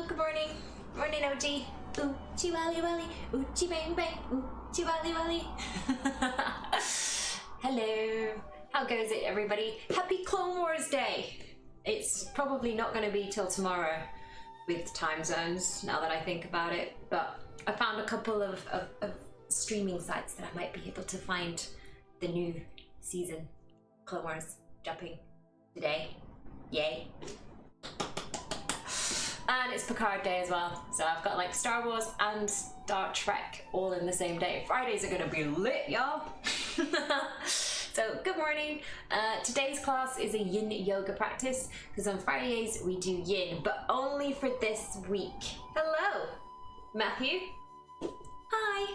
good morning. Morning, OG. Ooh, chiwali wali. Ooh, chi bang bang. Ooh, chiwali wali. Hello. How goes it, everybody? Happy Clone Wars Day. It's probably not going to be till tomorrow with time zones, now that I think about it. But I found a couple of streaming sites that I might be able to find the new season Clone Wars dropping today. Yay. And it's Picard Day as well, so I've got like Star Wars and Star Trek all in the same day. Fridays are gonna be lit, y'all. So good morning. Today's class is a yin yoga practice because on Fridays we do yin, but only for this week. Hello, Matthew. Hi.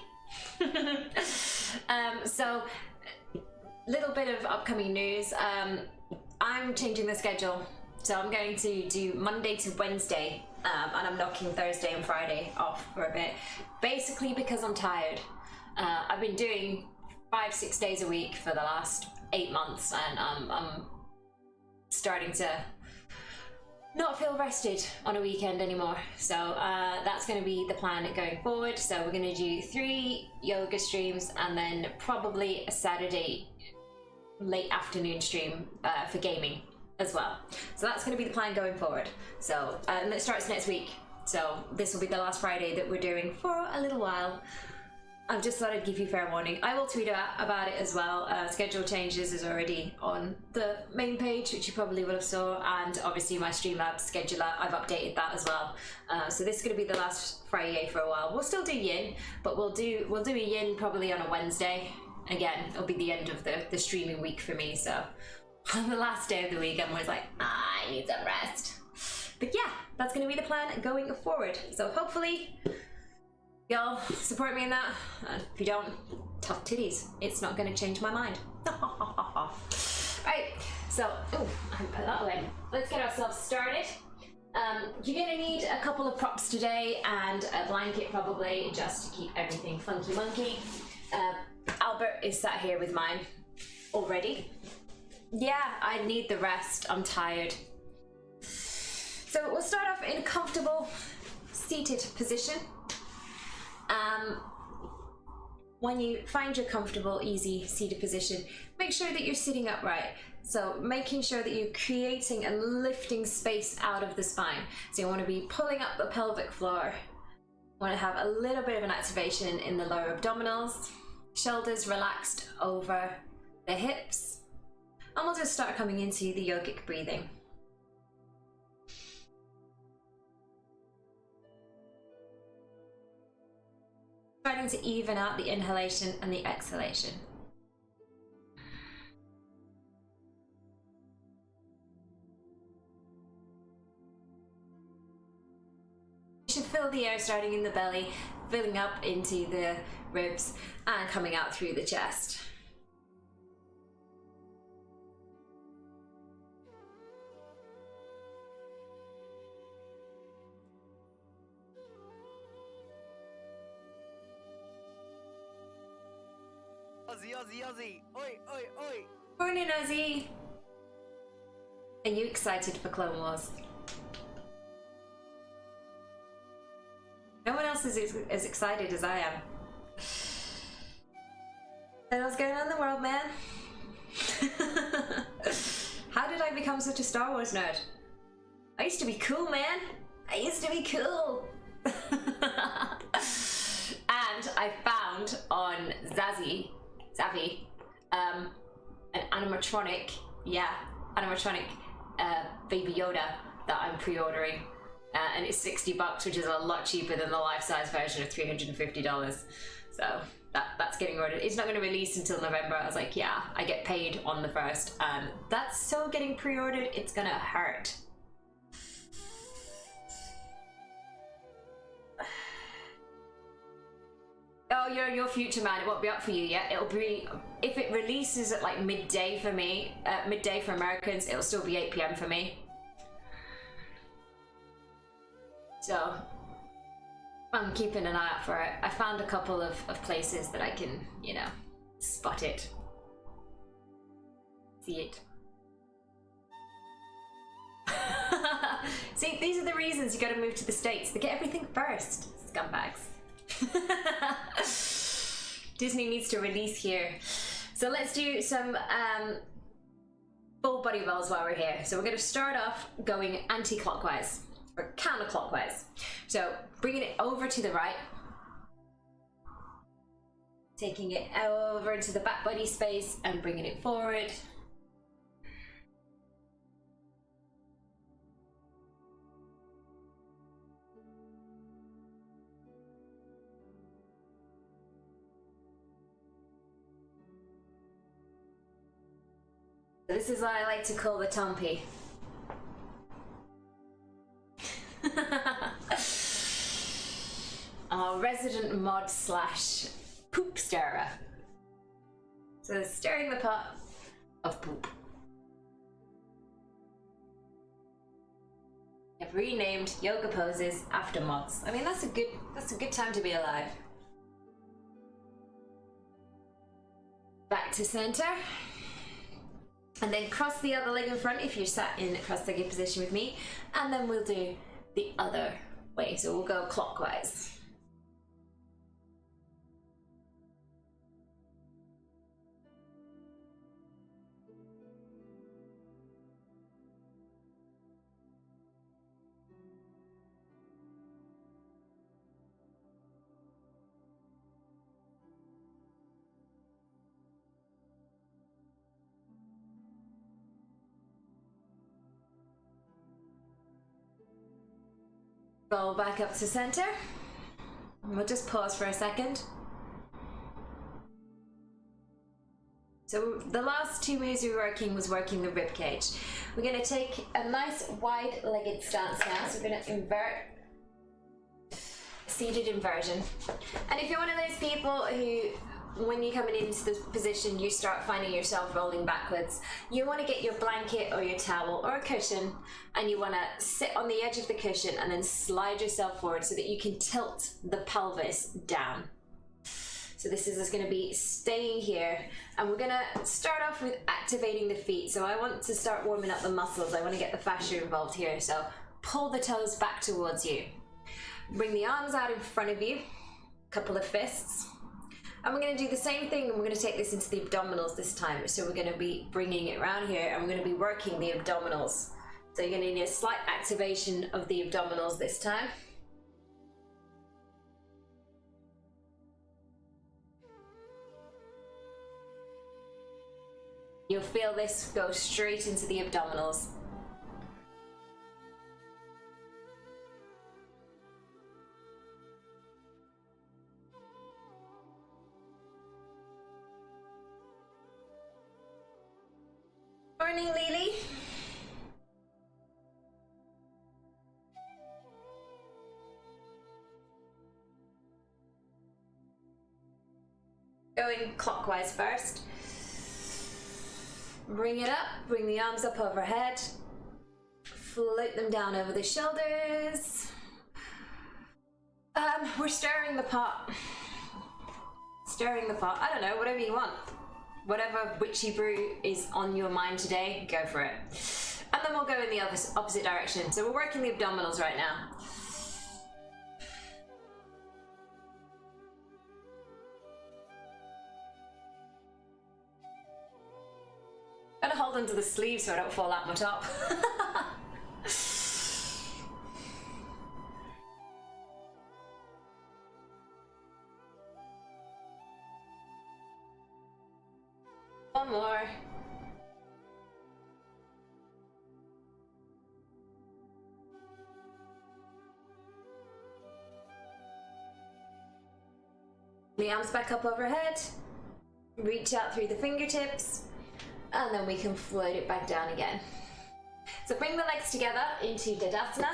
So little bit of upcoming news. I'm changing the schedule. So I'm going to do Monday to Wednesday, and I'm knocking Thursday and Friday off for a bit. Basically because I'm tired. I've been doing 5-6 days a week for the last 8 months, and I'm starting to not feel rested on a weekend anymore. So that's going to be the plan going forward. So we're going to do 3 yoga streams and then probably a Saturday late afternoon stream for gaming as well. So that's going to be the plan going forward. So and it starts next week, so this will be the last Friday that we're doing for a little while. I've just thought I'd give you fair warning. I will tweet about it as well. Schedule changes is already on the main page, which you probably would have saw, and obviously my Streamlabs scheduler, I've updated that as well. So this is going to be the last FRI-YAY for a while. We'll still do yin, but we'll do a yin probably on a Wednesday. Again, it'll be the end of the streaming week for me, so on the last day of the week, I'm always like, I need some rest. But yeah, that's going to be the plan going forward. So hopefully, y'all support me in that. And if you don't, tough titties. It's not going to change my mind. Right, so, oh, I can put that away. Let's get ourselves started. You're going to need a couple of props today and a blanket probably, just to keep everything funky monkey. Albert is sat here with mine already. Yeah, I need the rest. I'm tired. So we'll start off in a comfortable seated position. When you find your comfortable, easy seated position, make sure that you're sitting upright. So making sure that you're creating and lifting space out of the spine. So you want to be pulling up the pelvic floor. You want to have a little bit of an activation in the lower abdominals. Shoulders relaxed over the hips. And we'll just start coming into the yogic breathing. Starting to even out the inhalation and the exhalation. You should feel the air starting in the belly, filling up into the ribs and coming out through the chest. Ozzy, Ozzy, Ozzy! Oi, oi, oi! Morning, Ozzy! Are you excited for Clone Wars? No one else is as excited as I am. So what's going on in the world, man? How did I become such a Star Wars nerd? I used to be cool, man! I used to be cool! And I found on Zavvi, an animatronic, Baby Yoda that I'm pre-ordering, and it's $60, which is a lot cheaper than the life-size version of $350. So that's getting ordered. It's not going to release until November. I was like, yeah, I get paid on the 1st, and that's so getting pre-ordered, it's gonna hurt. Oh, you're your future man. It won't be up for you yet. It'll be, if it releases at like midday for me, midday for Americans, it'll still be 8 PM for me. So I'm keeping an eye out for it. I found a couple of places that I can, you know, spot it, see it. See, these are the reasons you gotta move to the States. They get everything first, scumbags. Disney needs to release here. So let's do some full body rolls while we're here. So we're gonna start off going anti-clockwise, or counterclockwise. So bringing it over to the right, taking it over into the back body space and bringing it forward. This is what I like to call the Tompi. Our resident mod slash poop stirrer. So stirring the pot of poop. I've renamed yoga poses after mods. I mean, that's a good time to be alive. Back to center. And then cross the other leg in front if you're sat in cross-legged position with me. And then we'll do the other way. So we'll go clockwise. Roll back up to center. And we'll just pause for a second. So the last two moves we were working was working the rib cage. We're going to take a nice wide-legged stance now. So we're going to invert, seated inversion. And if you're one of those people who, when you're coming into this position, you start finding yourself rolling backwards, you want to get your blanket or your towel or a cushion, and you want to sit on the edge of the cushion and then slide yourself forward so that you can tilt the pelvis down. So this is just going to be staying here, and we're going to start off with activating the feet. So I want to start warming up the muscles. I want to get the fascia involved here. So pull the toes back towards you. Bring the arms out in front of you, a couple of fists. And we're going to do the same thing, and we're going to take this into the abdominals this time. So we're going to be bringing it around here, and we're going to be working the abdominals. So you're going to need a slight activation of the abdominals this time. You'll feel this go straight into the abdominals. Morning, Lily. Going clockwise first. Bring it up, bring the arms up overhead. Float them down over the shoulders. We're stirring the pot. Stirring the pot. I don't know, whatever you want. Whatever witchy brew is on your mind today, go for it. And then we'll go in the opposite direction. So we're working the abdominals right now. Gotta hold onto the sleeve so I don't fall out my top. One more. The arms back up overhead. Reach out through the fingertips. And then we can float it back down again. So bring the legs together into Tadasana.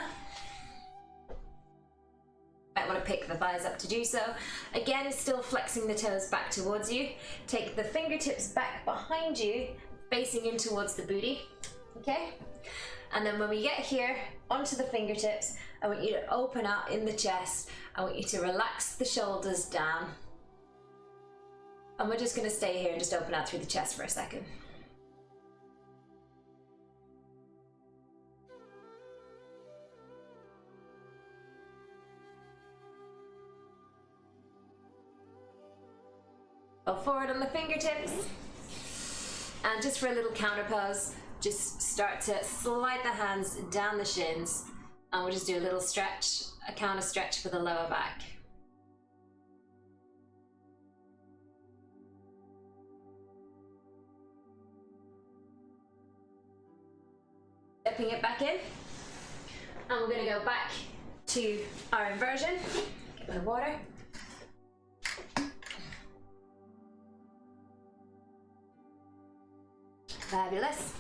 Might want to pick the thighs up to do so. Again, still flexing the toes back towards you. Take the fingertips back behind you, facing in towards the booty. Okay? And then when we get here, onto the fingertips, I want you to open out in the chest. I want you to relax the shoulders down. And we're just going to stay here and just open out through the chest for a second. Go forward on the fingertips. And just for a little counter pose, just start to slide the hands down the shins. And we'll just do a little stretch, a counter stretch for the lower back. Stepping it back in. And we're going to go back to our inversion. Get my water. Fabulous.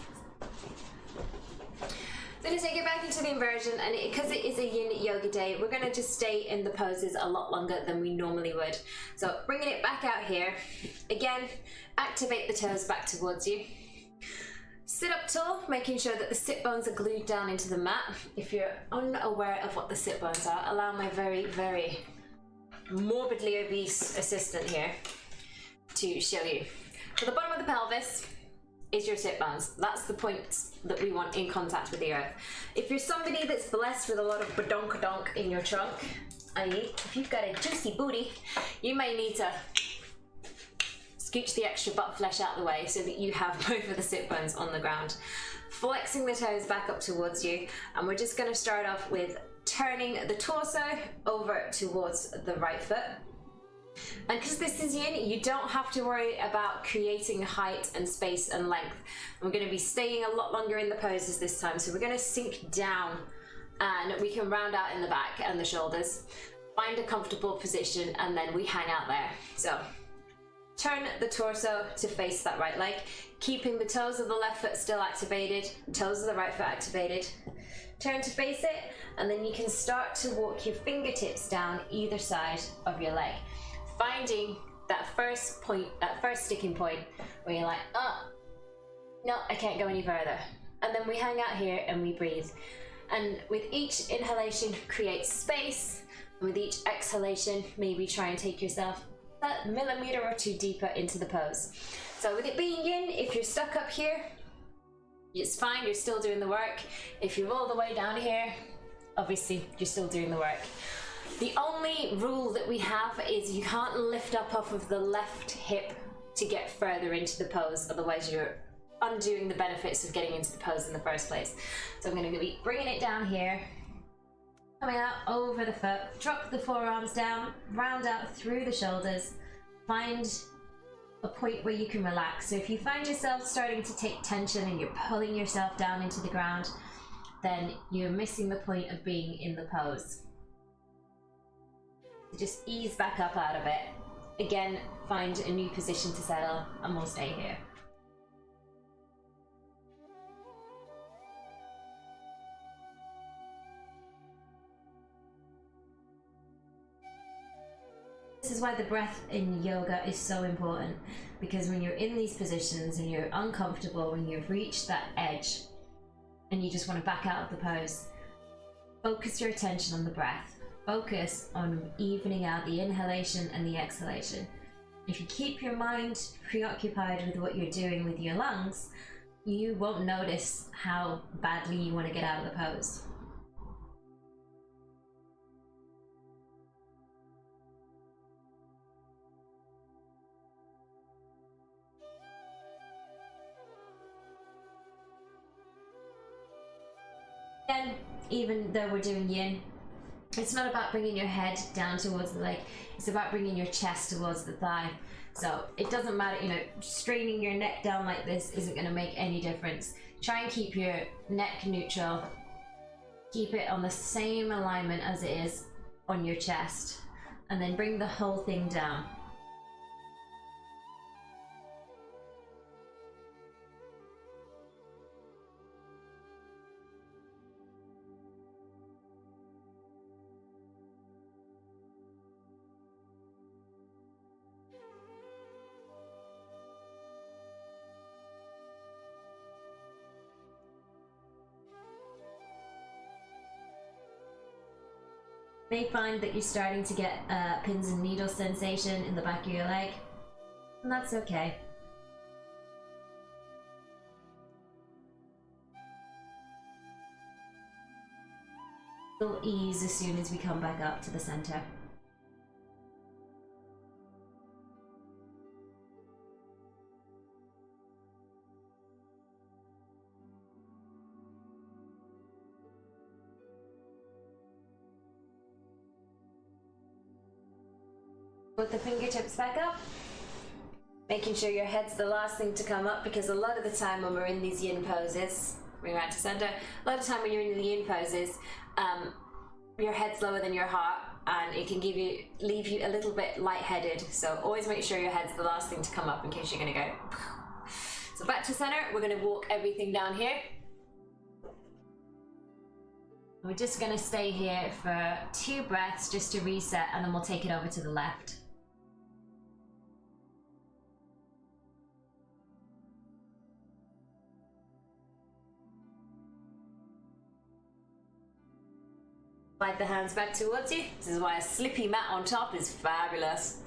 So just take it back into the inversion, and because it is a yin yoga day, we're going to just stay in the poses a lot longer than we normally would. So bringing it back out here. Again, activate the toes back towards you. Sit up tall, making sure that the sit bones are glued down into the mat. If you're unaware of what the sit bones are, allow my very, very morbidly obese assistant here to show you. So the bottom of the pelvis is your sit bones. That's the point that we want in contact with the earth. If you're somebody that's blessed with a lot of badonkadonk in your trunk, i.e. if you've got a juicy booty, you may need to scooch the extra butt flesh out of the way so that you have both of the sit bones on the ground. Flexing the toes back up towards you, and we're just going to start off with turning the torso over towards the right foot. And because this is yin, you don't have to worry about creating height and space and length. We're going to be staying a lot longer in the poses this time, so we're going to sink down and we can round out in the back and the shoulders. Find a comfortable position and then we hang out there. So turn the torso to face that right leg, keeping the toes of the left foot still activated, toes of the right foot activated. Turn to face it, and then you can start to walk your fingertips down either side of your leg, finding that first point, that first sticking point where you're like, oh, no, I can't go any further. And then we hang out here and we breathe. And with each inhalation, create space. And with each exhalation, maybe try and take yourself a millimeter or two deeper into the pose. So with it being yin, if you're stuck up here, it's fine, you're still doing the work. If you're all the way down here, obviously you're still doing the work. The only rule that we have is you can't lift up off of the left hip to get further into the pose, otherwise you're undoing the benefits of getting into the pose in the first place. So I'm going to be bringing it down here, coming out over the foot, drop the forearms down, round out through the shoulders, find a point where you can relax. So if you find yourself starting to take tension and you're pulling yourself down into the ground, then you're missing the point of being in the pose. So just ease back up out of it. Again, find a new position to settle and we'll stay here. This is why the breath in yoga is so important, because when you're in these positions and you're uncomfortable, when you've reached that edge and you just want to back out of the pose, focus your attention on the breath. Focus on evening out the inhalation and the exhalation. If you keep your mind preoccupied with what you're doing with your lungs, you won't notice how badly you want to get out of the pose. Again, even though we're doing yin, it's not about bringing your head down towards the leg, it's about bringing your chest towards the thigh. So it doesn't matter, you know, straining your neck down like this isn't going to make any difference. Try and keep your neck neutral, keep it on the same alignment as it is on your chest, and then bring the whole thing down. You may find that you're starting to get pins and needles sensation in the back of your leg, and that's okay. It'll ease as soon as we come back up to the center. Put the fingertips back up. Making sure your head's the last thing to come up, because a lot of the time when we're in these yin poses, bring it back to center, a lot of the time when you're in the yin poses, your head's lower than your heart, and it can leave you a little bit lightheaded. So always make sure your head's the last thing to come up in case you're gonna go. So back to center, we're gonna walk everything down here. We're just gonna stay here for 2 breaths just to reset, and then we'll take it over to the left. Slide the hands back towards you. This is why a slippy mat on top is fabulous.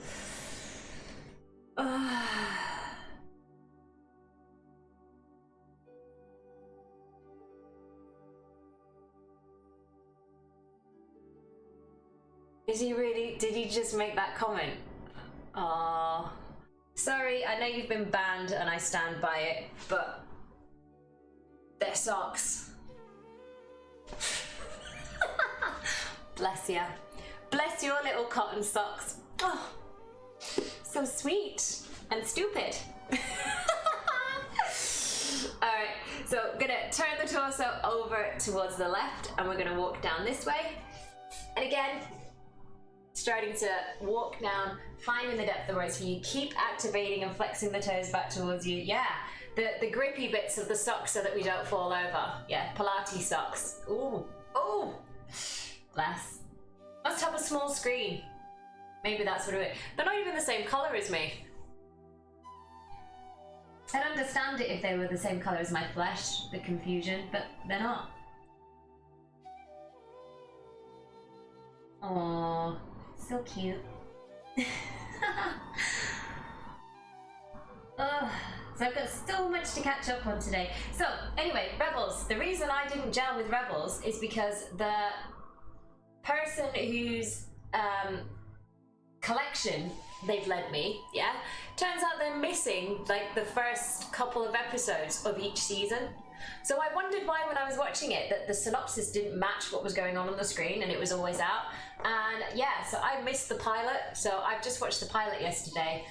Is he really? Did he just make that comment? Oh, sorry, I know you've been banned and I stand by it, but they're socks. Bless ya. Bless your little cotton socks. Oh, so sweet and stupid. Alright, so gonna turn the torso over towards the left, and we're gonna walk down this way. And again, starting to walk down, finding the depth that works for you. Keep activating and flexing the toes back towards you. Yeah, the grippy bits of the socks so that we don't fall over. Yeah, Pilates socks. Ooh, ooh. Bless. Must have a small screen. Maybe that's what it is. They're not even the same colour as me. I'd understand it if they were the same colour as my flesh, the confusion, but they're not. Aww, so cute. Oh, so I've got so much to catch up on today. So anyway, Rebels. The reason I didn't gel with Rebels is because the person whose collection they've led me, yeah, turns out they're missing like the first couple of episodes of each season. So I wondered why, when I was watching it, that the synopsis didn't match what was going on the screen, and it was always out. And yeah, so I missed the pilot. So I've just watched the pilot yesterday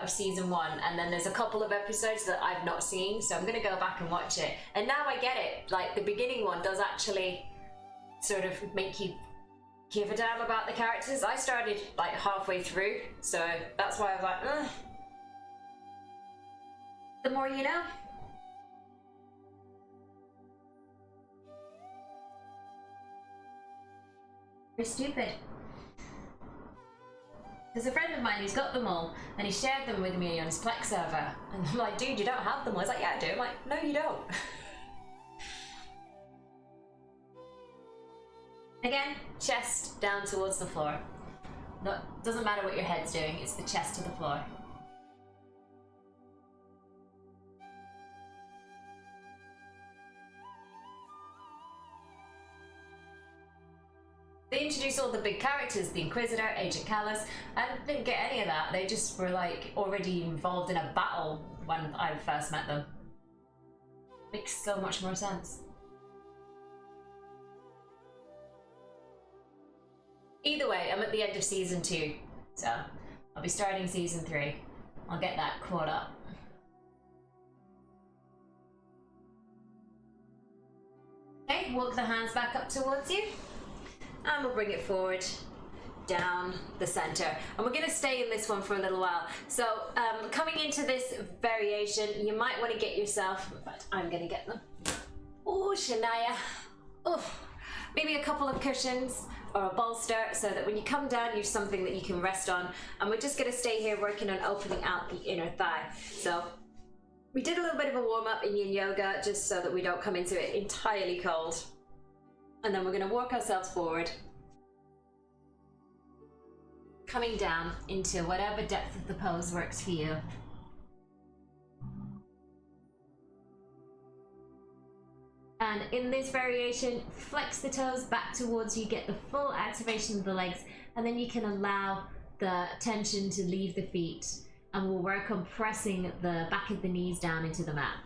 of season 1, and then there's a couple of episodes that I've not seen, so I'm gonna go back and watch it. And now I get it, like the beginning one does actually sort of make you give a damn about the characters. I started like halfway through, so that's why I was like, ugh. The more you know. You're stupid. There's a friend of mine who's got them all, and he shared them with me on his Plex server. And I'm like, dude, you don't have them. I was like, yeah, I do. I'm like, no, you don't. Again, chest down towards the floor. No, doesn't matter what your head's doing, it's the chest to the floor. They introduced all the big characters, the Inquisitor, Agent Callus, and didn't get any of that. They just were like already involved in a battle when I first met them. Makes so much more sense. Either way, I'm at the end of season 2, so I'll be starting season 3. I'll get that caught up. Okay, walk the hands back up towards you, and we'll bring it forward, down the center. And we're gonna stay in this one for a little while. So coming into this variation, you might wanna get yourself, in fact, I'm gonna get them. Oh, Shania. Oh, maybe a couple of cushions, or a bolster, so that when you come down, you have something that you can rest on. And we're just gonna stay here working on opening out the inner thigh. So we did a little bit of a warm up in yin yoga, just so that we don't come into it entirely cold. And then we're gonna walk ourselves forward, coming down into whatever depth of the pose works for you. And in this variation, flex the toes back towards you, get the full activation of the legs, and then you can allow the tension to leave the feet, and we'll work on pressing the back of the knees down into the mat.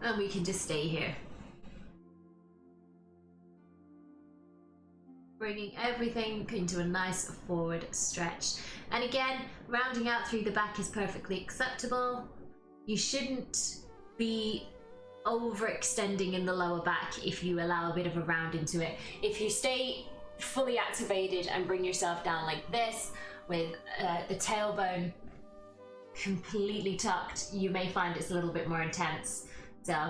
And we can just stay here. bringing everything into a nice forward stretch. And again, rounding out through the back is perfectly acceptable. You shouldn't be overextending in the lower back if you allow a bit of a round into it. If you stay fully activated and bring yourself down like this with the tailbone completely tucked, you may find it's a little bit more intense. So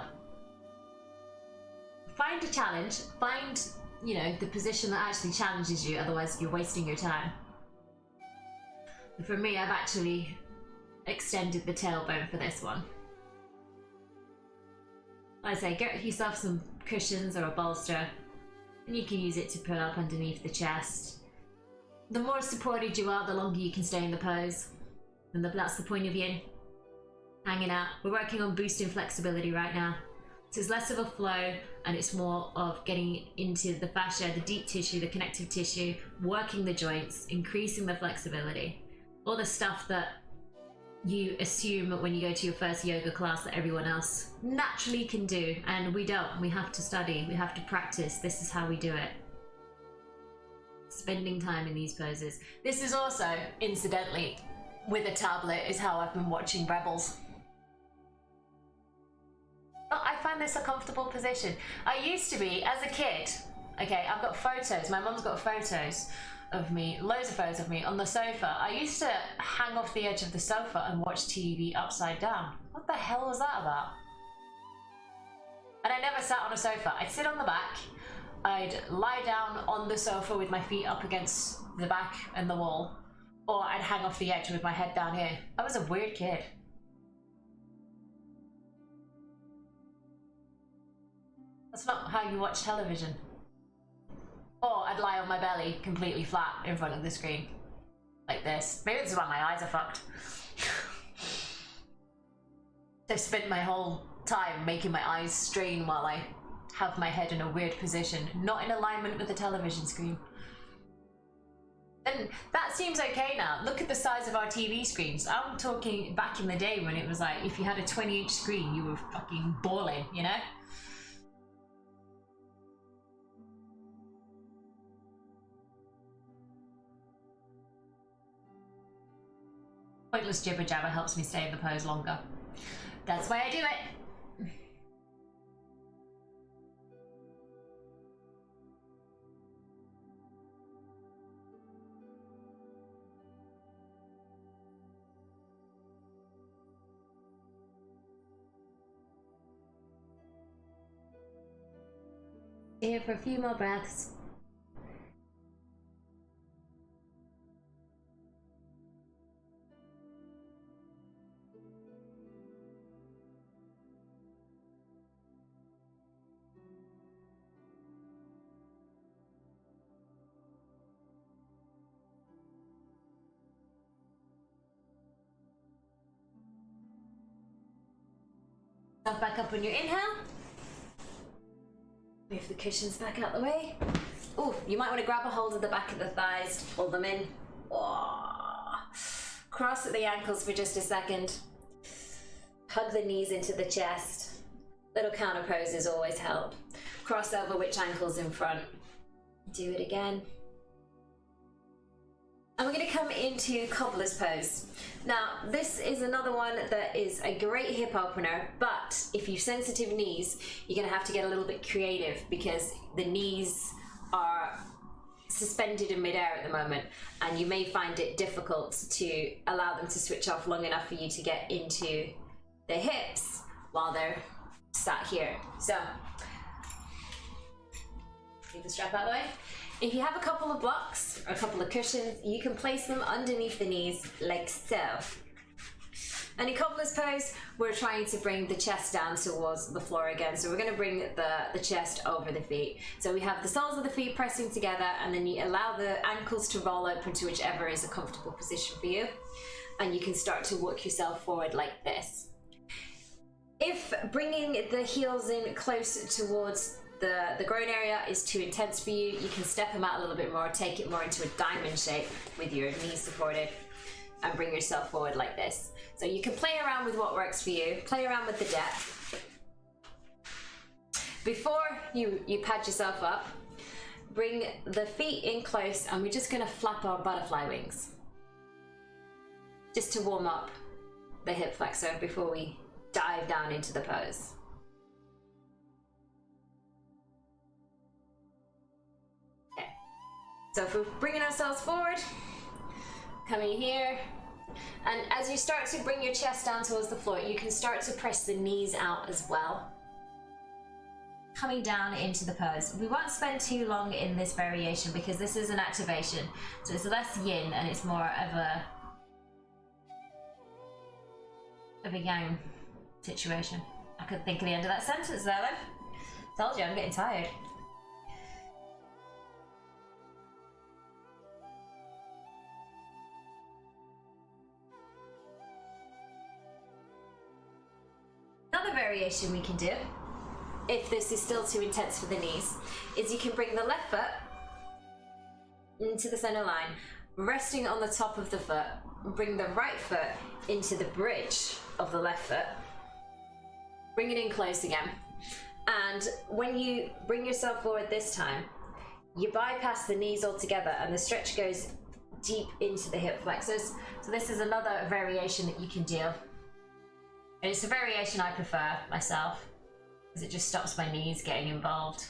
find a challenge, find, you know, the position that actually challenges you, otherwise you're wasting your time. For me, I've actually extended the tailbone for this one. Like I say, get yourself some cushions or a bolster, and you can use it to put up underneath the chest. The more supported you are, the longer you can stay in the pose, and that's the point of yin. Hanging out. We're working on boosting flexibility right now. So it's less of a flow, and it's more of getting into the fascia, the deep tissue, the connective tissue, working the joints, increasing the flexibility. All the stuff that you assume when you go to your first yoga class that everyone else naturally can do, and we don't. We have to study, we have to practice. This is how we do it. Spending time in these poses. This is also, incidentally, with a tablet, is how I've been watching Rebels. Oh, I find this a comfortable position. I used to be, as a kid, okay, I've got photos, my mum's got photos of me, loads of photos of me on the sofa. I used to hang off the edge of the sofa and watch TV upside down. What the hell was that about? And I never sat on a sofa. I'd sit on the back, I'd lie down on the sofa with my feet up against the back and the wall, or I'd hang off the edge with my head down here. I was a weird kid. That's not how you watch television. Or I'd lie on my belly completely flat in front of the screen. Like this. Maybe this is why my eyes are fucked. I've spent my whole time making my eyes strain while I have my head in a weird position, not in alignment with the television screen. And that seems okay now. Look at the size of our TV screens. I'm talking back in the day when it was like, if you had a 20-inch screen, you were fucking balling, you know? Pointless jibber jabber helps me stay in the pose longer. That's why I do it. Here for a few more breaths. Back up on your inhale. Move the cushions back out the way. Oh, you might want to grab a hold of the back of the thighs, pull them in. Oh. Cross at the ankles for just a second. Hug the knees into the chest. Little counter poses always help. Cross over which ankle's in front. Do it again. And we're going to come into cobbler's pose. Now, this is another one that is a great hip opener, but if you've sensitive knees, you're going to have to get a little bit creative because the knees are suspended in midair at the moment, and you may find it difficult to allow them to switch off long enough for you to get into the hips while they're sat here. So, leave the strap out of the way. If you have a couple of blocks or a couple of cushions, you can place them underneath the knees like so. And in cobbler's pose, we're trying to bring the chest down towards the floor again. So we're going to bring the chest over the feet. So we have the soles of the feet pressing together, and then you allow the ankles to roll open to whichever is a comfortable position for you. And you can start to walk yourself forward like this. If bringing the heels in close towards the groin area is too intense for you, you can step them out a little bit more, take it more into a diamond shape with your knees supported, and bring yourself forward like this. So you can play around with what works for you, play around with the depth. Before you pad yourself up, bring the feet in close and we're just gonna flap our butterfly wings. Just to warm up the hip flexor before we dive down into the pose. Okay, so if we're bringing ourselves forward, coming here, and as you start to bring your chest down towards the floor, you can start to press the knees out as well. Coming down into the pose. We won't spend too long in this variation because this is an activation, so it's less yin and it's more of a yang situation. I couldn't think of the end of that sentence there though. Told you, I'm getting tired. Another variation we can do, if this is still too intense for the knees, is you can bring the left foot into the center line, resting on the top of the foot, bring the right foot into the bridge of the left foot, bring it in close again, and when you bring yourself forward this time, you bypass the knees altogether and the stretch goes deep into the hip flexors. So this is another variation that you can do. And it's a variation I prefer myself, because it just stops my knees getting involved.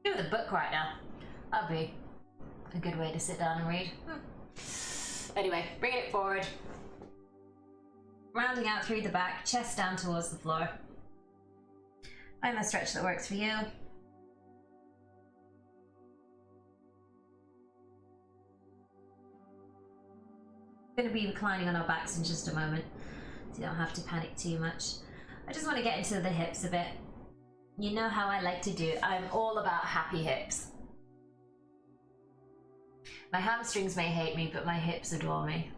Do the book right now. That'd be a good way to sit down and read. Anyway, bringing it forward. Rounding out through the back, chest down towards the floor. Find the stretch that works for you. We're going to be reclining on our backs in just a moment, so you don't have to panic too much. I just want to get into the hips a bit. You know how I like to do. I'm all about happy hips. My hamstrings may hate me, but my hips adore me.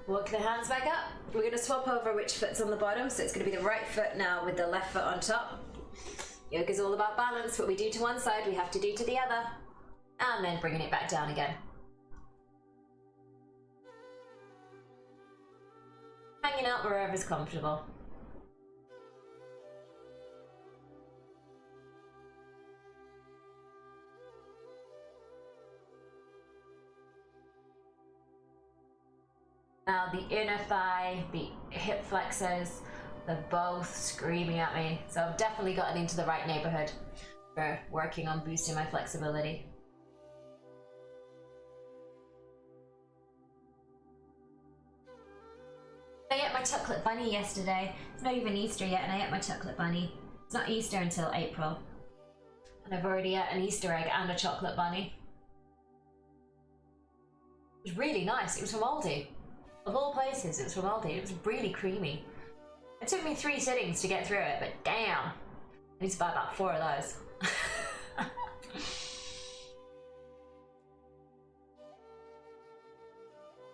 Walk the hands back up. We're going to swap over which foot's on the bottom, so it's going to be the right foot now with the left foot on top. Yoga's all about balance. What we do to one side, we have to do to the other. And then bringing it back down again. Hanging out wherever's comfortable. Now the inner thigh, the hip flexors, they're both screaming at me. So I've definitely gotten into the right neighborhood for working on boosting my flexibility. I ate my chocolate bunny yesterday. It's not even Easter yet and I ate my chocolate bunny. It's not Easter until April. And I've already ate an Easter egg and a chocolate bunny. It was really nice. It was from Aldi. Of all places, it was from Aldi. It was really creamy. It took me 3 sittings to get through it, but damn, I need to buy about 4 of those.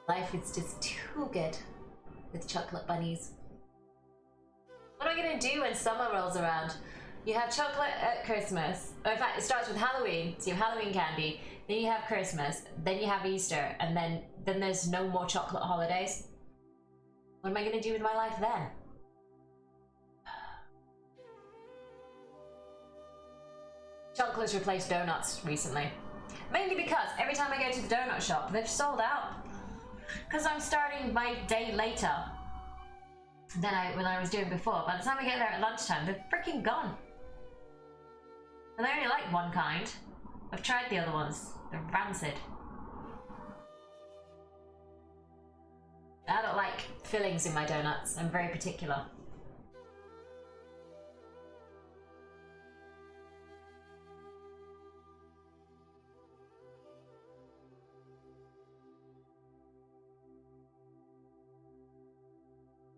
Life is just too good with chocolate bunnies. What am I gonna do when summer rolls around? You have chocolate at Christmas. Or in fact, it starts with Halloween, so you have Halloween candy, then you have Christmas, then you have Easter, and then there's no more chocolate holidays. What am I gonna do with my life then? Chocolate's replaced donuts recently. Mainly because every time I go to the donut shop, they've sold out. Because I'm starting my day later. than when I was doing before. By the time I get there at lunchtime, they're freaking gone. And I only like one kind. I've tried the other ones. They're rancid. I don't like fillings in my donuts. I'm very particular.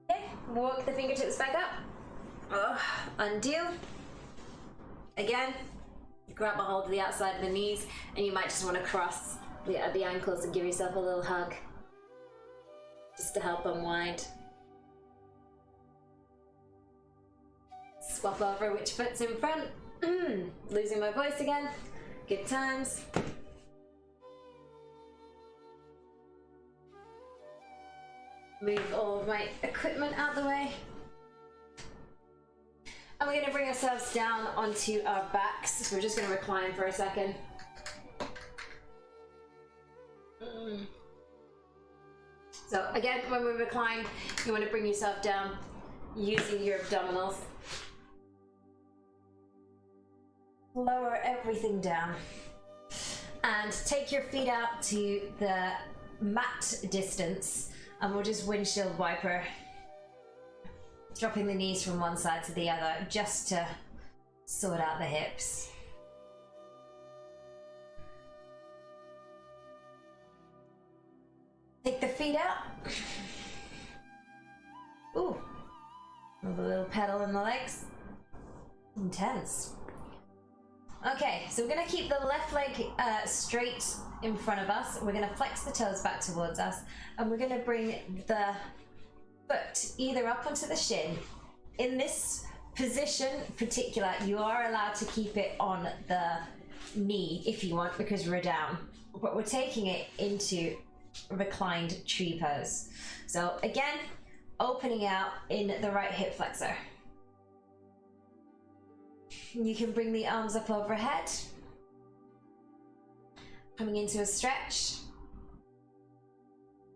Okay, walk the fingertips back up. Undo. Again, grab a hold of the outside of the knees, and you might just want to cross the ankles and give yourself a little hug. Just to help unwind. Swap over which foot's in front. Losing my voice again. Good times. Move all of my equipment out the way. And we're going to bring ourselves down onto our backs. So we're just going to recline for a second. So again, when we recline, you want to bring yourself down using your abdominals. Lower everything down. And take your feet out to the mat distance, and we'll just windshield wiper. Dropping the knees from one side to the other, just to sort out the hips. Take the feet out. Ooh. With a little pedal in the legs. Intense. Okay, so we're going to keep the left leg straight in front of us. We're going to flex the toes back towards us. And we're going to bring the foot either up onto the shin. In this position particular, you are allowed to keep it on the knee if you want, because we're down. But we're taking it into reclined tree pose. So again, opening out in the right hip flexor. You can bring the arms up overhead, coming into a stretch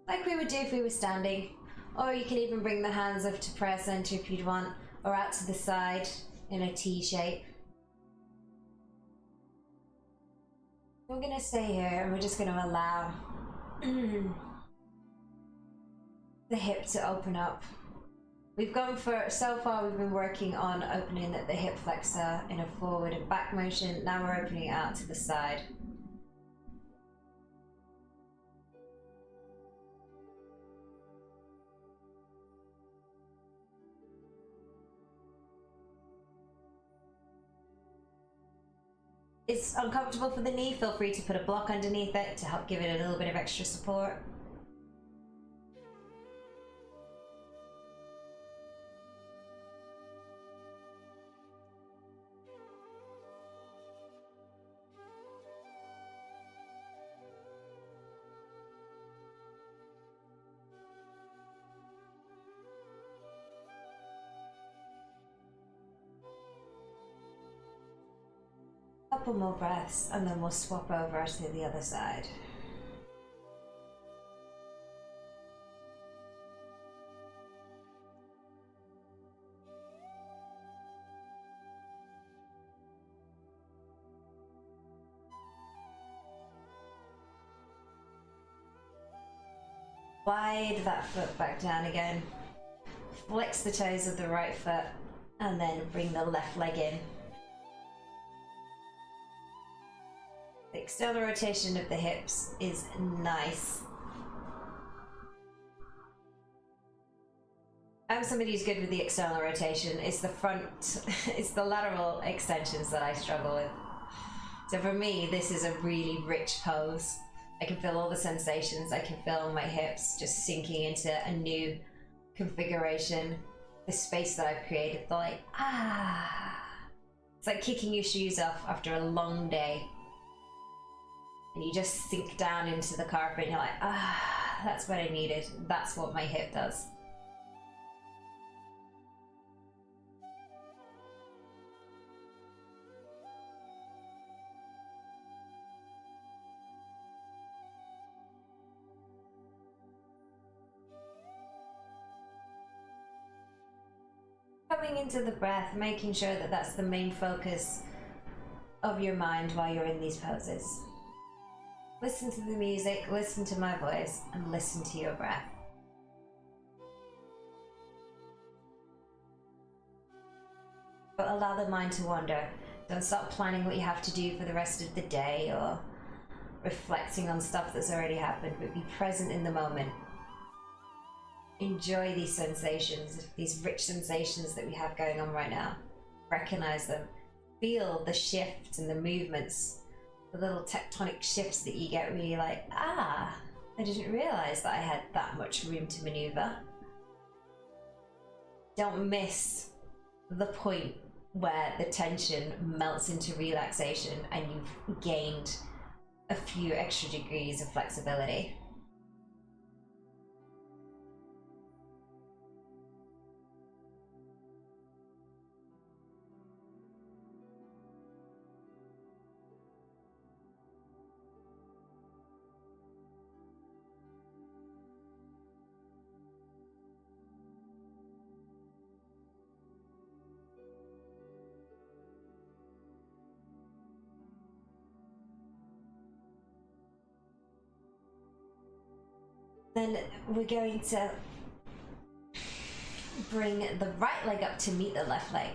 like we would do if we were standing, or you can even bring the hands up to prayer center if you'd want, or out to the side in a T shape. We're going to stay here and we're just going to allow the hip to open up. We've gone for, so far we've been working on opening the hip flexor in a forward and back motion. Now we're opening it out to the side. It's uncomfortable for the knee, feel free to put a block underneath it to help give it a little bit of extra support. Couple more breaths and then we'll swap over to the other side. Slide that foot back down again. Flex the toes of the right foot and then bring the left leg in. The external rotation of the hips is nice. I'm somebody who's good with the external rotation. It's the front, it's the lateral extensions that I struggle with. So for me, this is a really rich pose. I can feel all the sensations. I can feel my hips just sinking into a new configuration. The space that I've created, like, It's like kicking your shoes off after a long day. And you just sink down into the carpet and you're like, that's what I needed. That's what my hip does. coming into the breath, making sure that that's the main focus of your mind while you're in these poses. Listen to the music, listen to my voice, and listen to your breath. But allow the mind to wander. Don't stop planning what you have to do for the rest of the day or reflecting on stuff that's already happened, but be present in the moment. Enjoy these sensations, these rich sensations that we have going on right now. Recognize them. Feel the shifts and the movements, the little tectonic shifts that you get where you're like, ah, I didn't realize that I had that much room to maneuver. Don't miss the point where the tension melts into relaxation and you've gained a few extra degrees of flexibility. Then we're going to bring the right leg up to meet the left leg.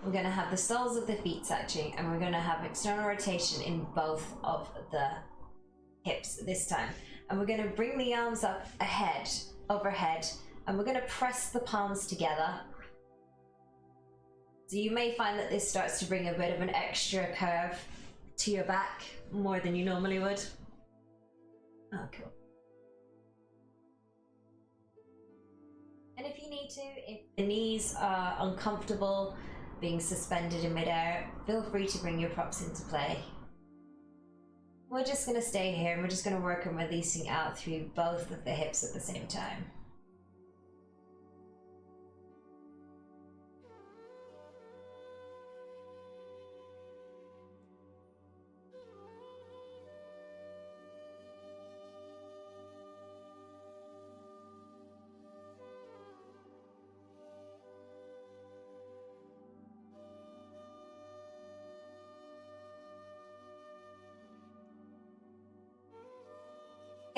We're going to have the soles of the feet touching, and we're going to have external rotation in both of the hips this time. And we're going to bring the arms up ahead, overhead, and we're going to press the palms together. So you may find that this starts to bring a bit of an extra curve to your back, more than you normally would. Oh, cool. And if you need to, if the knees are uncomfortable being suspended in midair, feel free to bring your props into play. We're just going to stay here and we're just going to work on releasing out through both of the hips at the same time.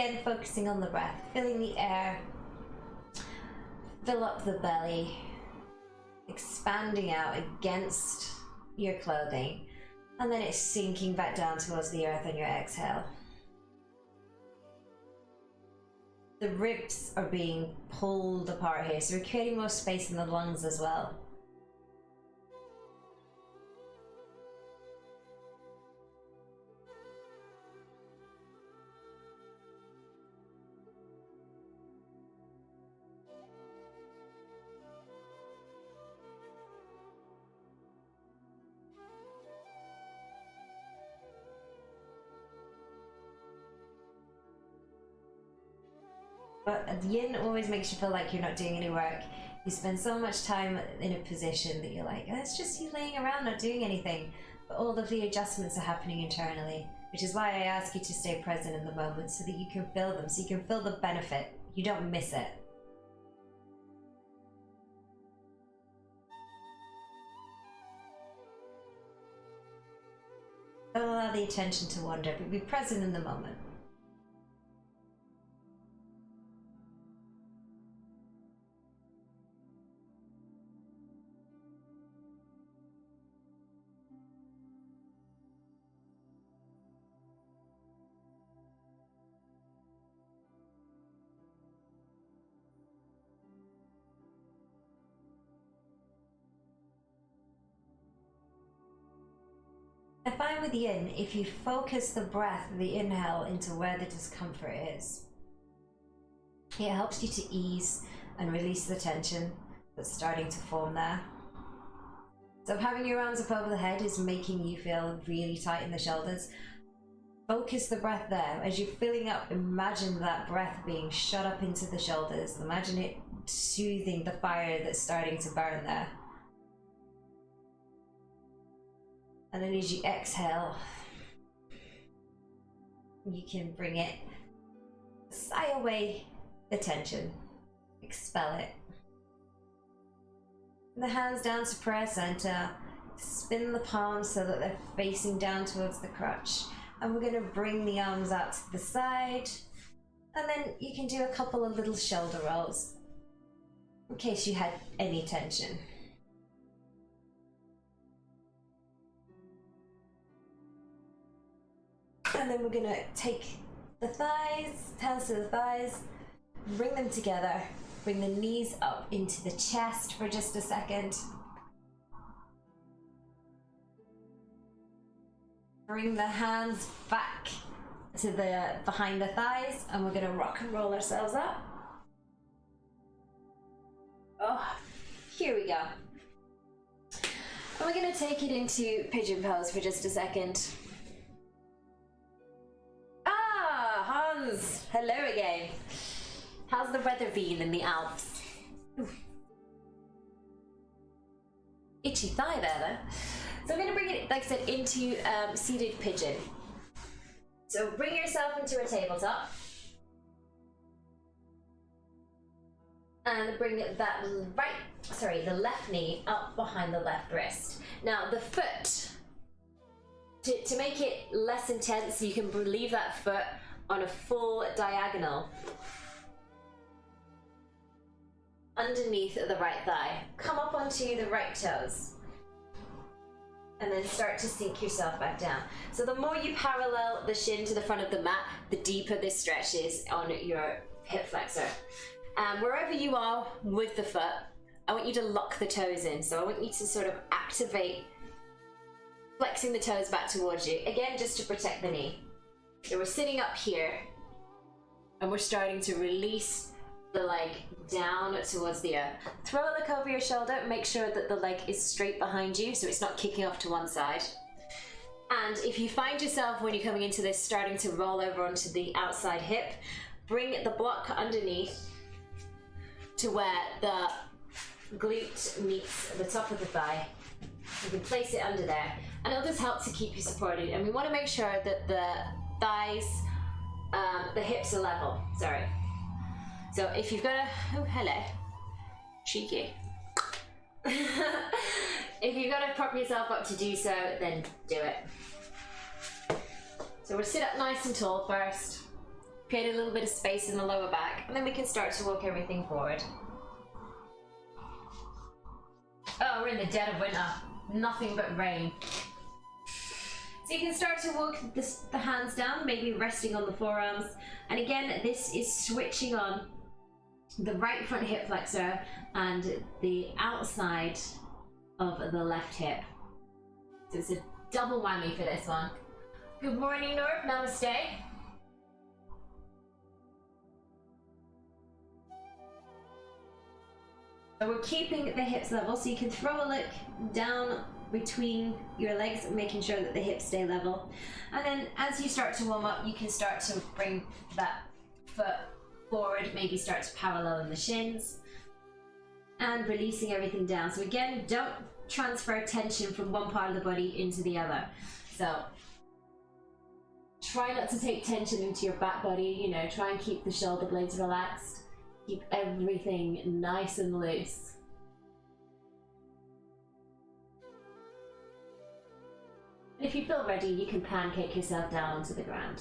Again, focusing on the breath, filling the air, fill up the belly, expanding out against your clothing, and then it's sinking back down towards the earth on your exhale. The ribs are being pulled apart here, so we're creating more space in the lungs as well. But the yin always makes you feel like you're not doing any work. You spend so much time in a position that you're like, oh, it's just you laying around not doing anything. But all of the adjustments are happening internally, which is why I ask you to stay present in the moment so that you can feel them, so you can feel the benefit. You don't miss it. Don't allow the attention to wander, but be present in the moment. I find with yin, if you focus the breath, the inhale, into where the discomfort is, it helps you to ease and release the tension that's starting to form there. So if having your arms up over the head is making you feel really tight in the shoulders, focus the breath there. As you're filling up, imagine that breath being shot up into the shoulders. Imagine it soothing the fire that's starting to burn there. And then as you exhale, you can bring it, sigh away the tension, expel it. The hands down to prayer center. Spin the palms so that they're facing down towards the crotch. And we're going to bring the arms out to the side. And then you can do a couple of little shoulder rolls in case you had any tension. And then we're going to take the thighs, hands to the thighs, bring them together, bring the knees up into the chest for just a second. Bring the hands back to the behind the thighs, and we're gonna rock and roll ourselves up. Oh, here we go. And we're gonna take it into pigeon pose for just a second. Ah, Hans, hello again. How's the weather been in the Alps? Ooh. Itchy thigh there though. So I'm going to bring it, like I said, into seated pigeon. So bring yourself into a tabletop. And bring the left knee up behind the left wrist. Now the foot, to make it less intense, you can leave that foot on a full diagonal underneath the right thigh. Come up onto the right toes. And then start to sink yourself back down. So the more you parallel the shin to the front of the mat, the deeper this stretch is on your hip flexor. And wherever you are with the foot, I want you to lock the toes in. So I want you to sort of activate flexing the toes back towards you. Again, just to protect the knee. So we're sitting up here and we're starting to release the leg down towards the earth. Throw a look over your shoulder, make sure that the leg is straight behind you so it's not kicking off to one side. And if you find yourself when you're coming into this starting to roll over onto the outside hip, bring the block underneath to where the glute meets the top of the thigh. You can place it under there and it'll just help to keep you supported. And we want to make sure that the thighs, the hips are level, sorry. So if you've got a, oh hello, cheeky. If you've got to prop yourself up to do so, then do it. So we'll sit up nice and tall first, create a little bit of space in the lower back, and then we can start to walk everything forward. Oh, we're in the dead of winter, nothing but rain. So you can start to walk the hands down, maybe resting on the forearms. And again, this is switching on the right front hip flexor and the outside of the left hip. So it's a double whammy for this one. Good morning, Norb. Namaste. So we're keeping the hips level, so you can throw a look down between your legs, making sure that the hips stay level. And then as you start to warm up, you can start to bring that foot forward, maybe start to parallel in the shins, and releasing everything down. So again, don't transfer tension from one part of the body into the other. So try not to take tension into your back body, you know, try and keep the shoulder blades relaxed, keep everything nice and loose. And if you feel ready, you can pancake yourself down onto the ground.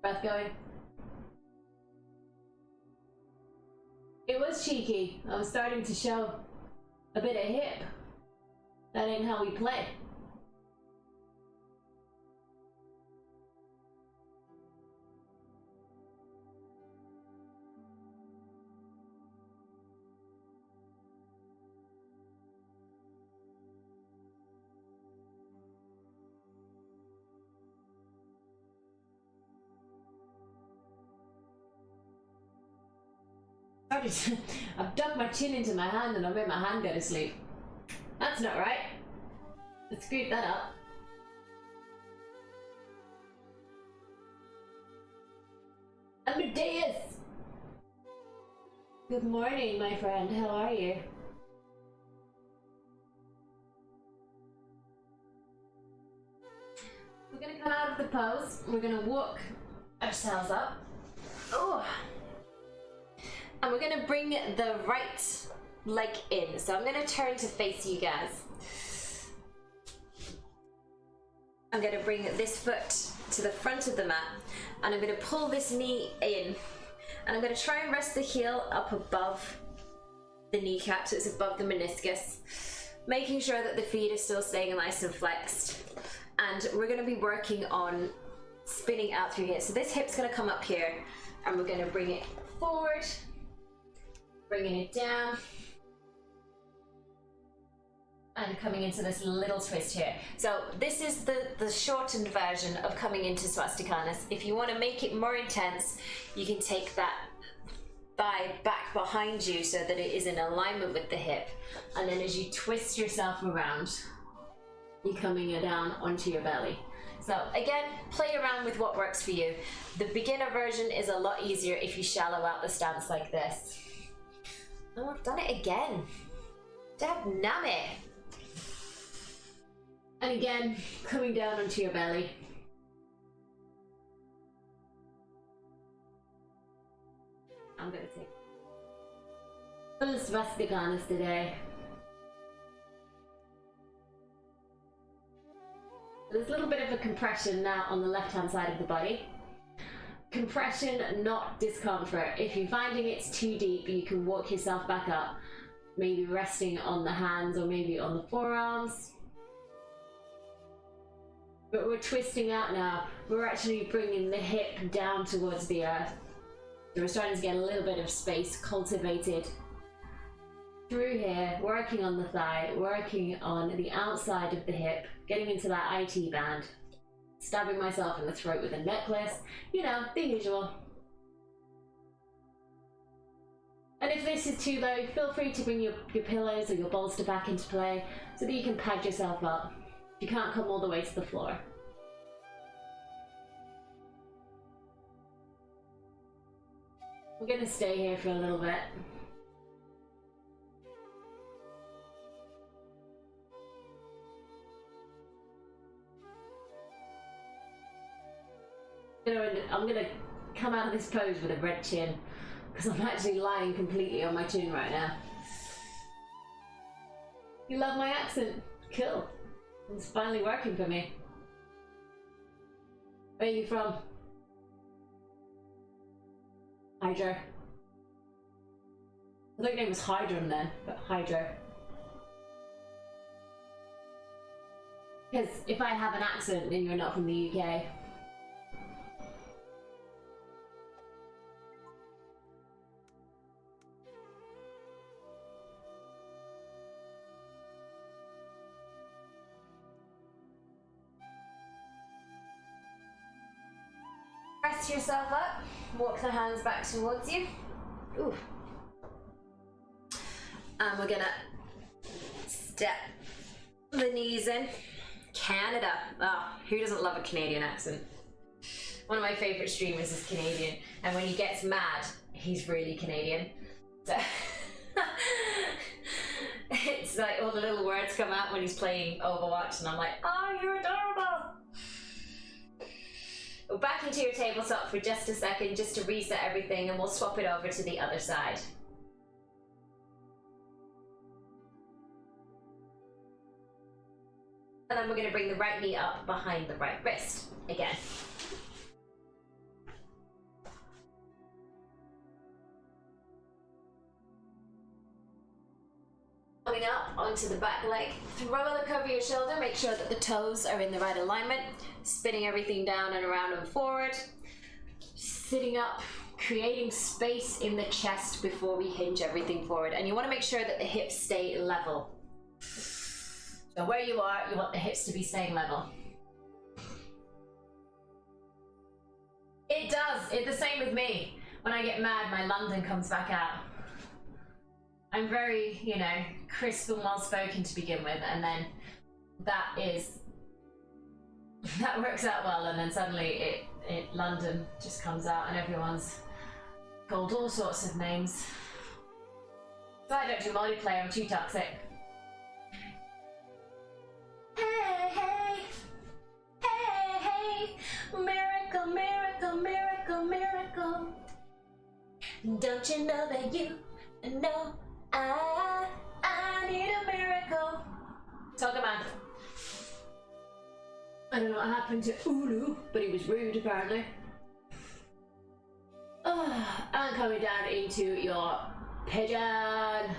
Breath going. It was cheeky. I was starting to show a bit of hip. That ain't how we play. I've dug my chin into my hand and I made my hand go to sleep. That's not right. Let's screw that up. Amadeus! Good morning, my friend. How are you? We're gonna come out of the pose. We're gonna walk ourselves up. Oh! And we're gonna bring the right leg in. So I'm gonna turn to face you guys. I'm gonna bring this foot to the front of the mat and I'm gonna pull this knee in and I'm gonna try and rest the heel up above the kneecap so it's above the meniscus, making sure that the feet are still staying nice and flexed. And we're gonna be working on spinning out through here. So this hip's gonna come up here and we're gonna bring it forward, bringing it down, and coming into this little twist here. So this is the shortened version of coming into Swastikanas. If you want to make it more intense, you can take that thigh back behind you so that it is in alignment with the hip. And then as you twist yourself around, you're coming down onto your belly. So again, play around with what works for you. The beginner version is a lot easier if you shallow out the stance like this. Oh, I've done it again. Dab-nammit. And again, coming down onto your belly. I'm gonna take full Swastikanas today. There's a little bit of a compression now on the left-hand side of the body. Compression, not discomfort. If you're finding it's too deep, you can walk yourself back up, maybe resting on the hands or maybe on the forearms. But we're twisting out now. We're actually bringing the hip down towards the earth. So we're starting to get a little bit of space cultivated through here, working on the thigh, working on the outside of the hip, getting into that IT band, stabbing myself in the throat with a necklace, you know, the usual. And if this is too low, feel free to bring your pillows or your bolster back into play so that you can pad yourself up. You can't come all the way to the floor. We're going to stay here for a little bit. I'm going to come out of this pose with a red chin because I'm actually lying completely on my chin right now. You love my accent? Cool. It's finally working for me. Where are you from? Hydra. I thought your name was Hydron then, but Hydra. Because if I have an accent, then you're not from the UK. Press yourself up, walk the hands back towards you. Ooh. And we're gonna step the knees in. Canada. Oh, who doesn't love a Canadian accent? One of my favourite streamers is Canadian, and when he gets mad, he's really Canadian. So it's like all the little words come out when he's playing Overwatch, and I'm like, oh, you're adorable. Back into your tabletop for just a second, just to reset everything, and we'll swap it over to the other side. And then we're going to bring the right knee up behind the right wrist again. Coming up onto the back leg, throw a look over your shoulder, make sure that the toes are in the right alignment, spinning everything down and around and forward, sitting up, creating space in the chest before we hinge everything forward. And you want to make sure that the hips stay level. So where you are, you want the hips to be staying level. It does. It's the same with me. When I get mad, my London comes back out. I'm very, you know, crisp and well spoken to begin with, and then that works out well, and then suddenly London just comes out and everyone's called all sorts of names. So I don't do multiplayer, I'm too toxic. Hey, hey, hey, hey, miracle, miracle, miracle, miracle. Don't you know that you know I need a miracle? Talk man. I don't know what happened to Ulu, but he was rude apparently. I'm coming down into your pigeon.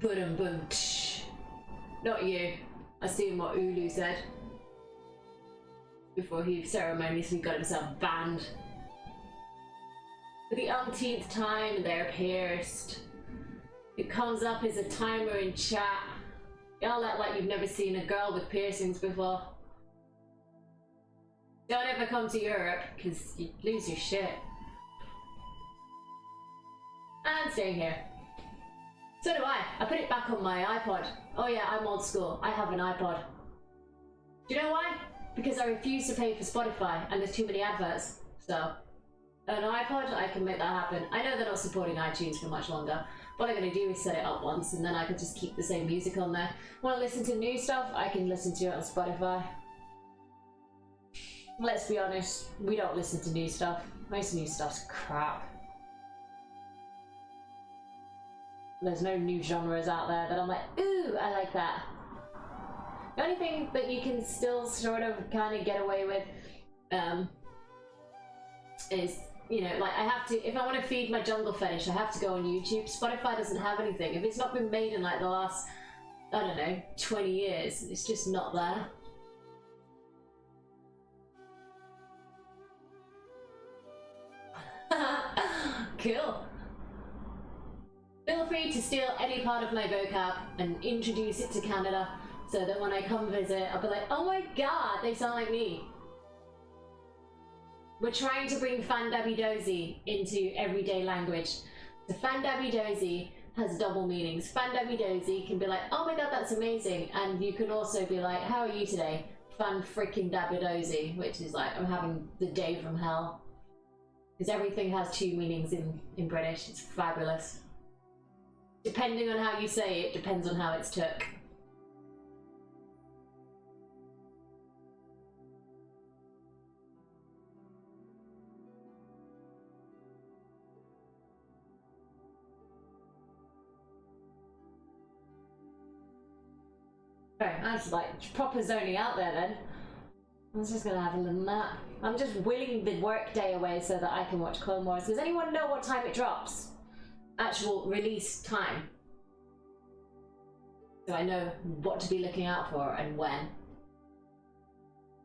Boom. Not you. I seen what Ulu said before he ceremoniously got himself banned. For the umpteenth time, they're pierced. It comes up as a timer in chat. Y'all act like you've never seen a girl with piercings before. Don't ever come to Europe, because you lose your shit. And stay here. So do I. I put it back on my iPod. Oh yeah, I'm old school. I have an iPod. Do you know why? Because I refuse to pay for Spotify, and there's too many adverts. So, an iPod, I can make that happen. I know they're not supporting iTunes for much longer. What I'm going to do is set it up once, and then I can just keep the same music on there. Want to listen to new stuff? I can listen to it on Spotify. Let's be honest, we don't listen to new stuff. Most new stuff's crap. There's no new genres out there that I'm like, ooh, I like that. The only thing that you can still sort of kind of get away with is, you know, like I have to, if I want to feed my jungle fetish, I have to go on YouTube. Spotify doesn't have anything. If it's not been made in like the last, I don't know, 20 years, it's just not there. Cool. Feel free to steal any part of my vocab and introduce it to Canada, so that when I come visit, I'll be like, oh my god, they sound like me. We're trying to bring Fandabby-Dozy into everyday language. The Fandabby-Dozy has double meanings. Fandabby-Dozy can be like, oh my god, that's amazing. And you can also be like, how are you today? Fan-freaking-dabby-dozy, which is like, I'm having the day from hell. Because everything has two meanings in British. It's fabulous. Depending on how you say it, depends on how it's took. Right, that's like proper zoning out there then. I'm just gonna have a little nap. I'm just willing the work day away so that I can watch Clone Wars. Does anyone know what time it drops? Actual release time. So I know what to be looking out for and when.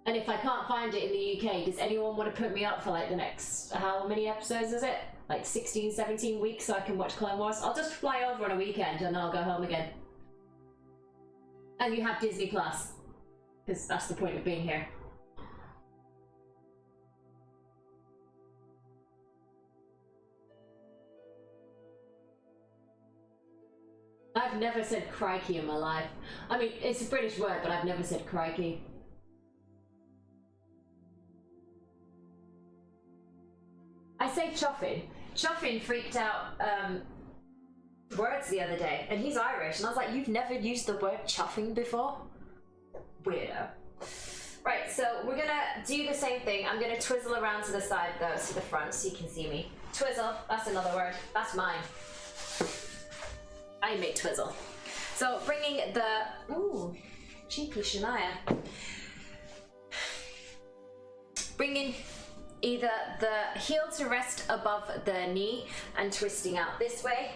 And if I can't find it in the UK, does anyone want to put me up for like the next, how many episodes is it? Like 16, 17 weeks so I can watch Clone Wars? I'll just fly over on a weekend and then I'll go home again. And you have Disney Plus, because that's the point of being here. I've never said crikey in my life. I mean, it's a British word, but I've never said crikey. I say chuffing. Chuffing freaked out words the other day, and he's Irish, and I was like, you've never used the word chuffing before? Weirdo. Right, so we're gonna do the same thing. I'm gonna twizzle around to the side though, to the front, so you can see me. Twizzle, that's another word. That's mine. I make twizzle. So bringing the, ooh, cheeky Shania. Bringing either the heel to rest above the knee and twisting out this way,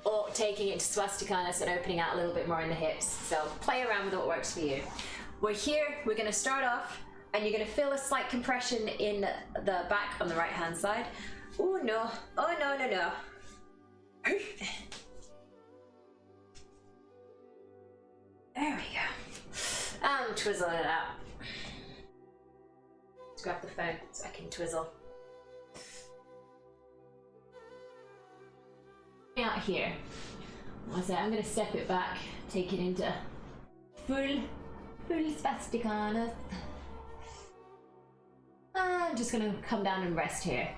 or taking it to swastikanus and opening out a little bit more in the hips. So play around with what works for you. We're here, we're gonna start off, and you're gonna feel a slight compression in the back on the right hand side. Oh no, oh no, no, no. There we go. I'm twizzling it out. Let's grab the phone so I can twizzle. mat here. I say I'm gonna step it back, take it into full spasticanus. I'm just gonna come down and rest here.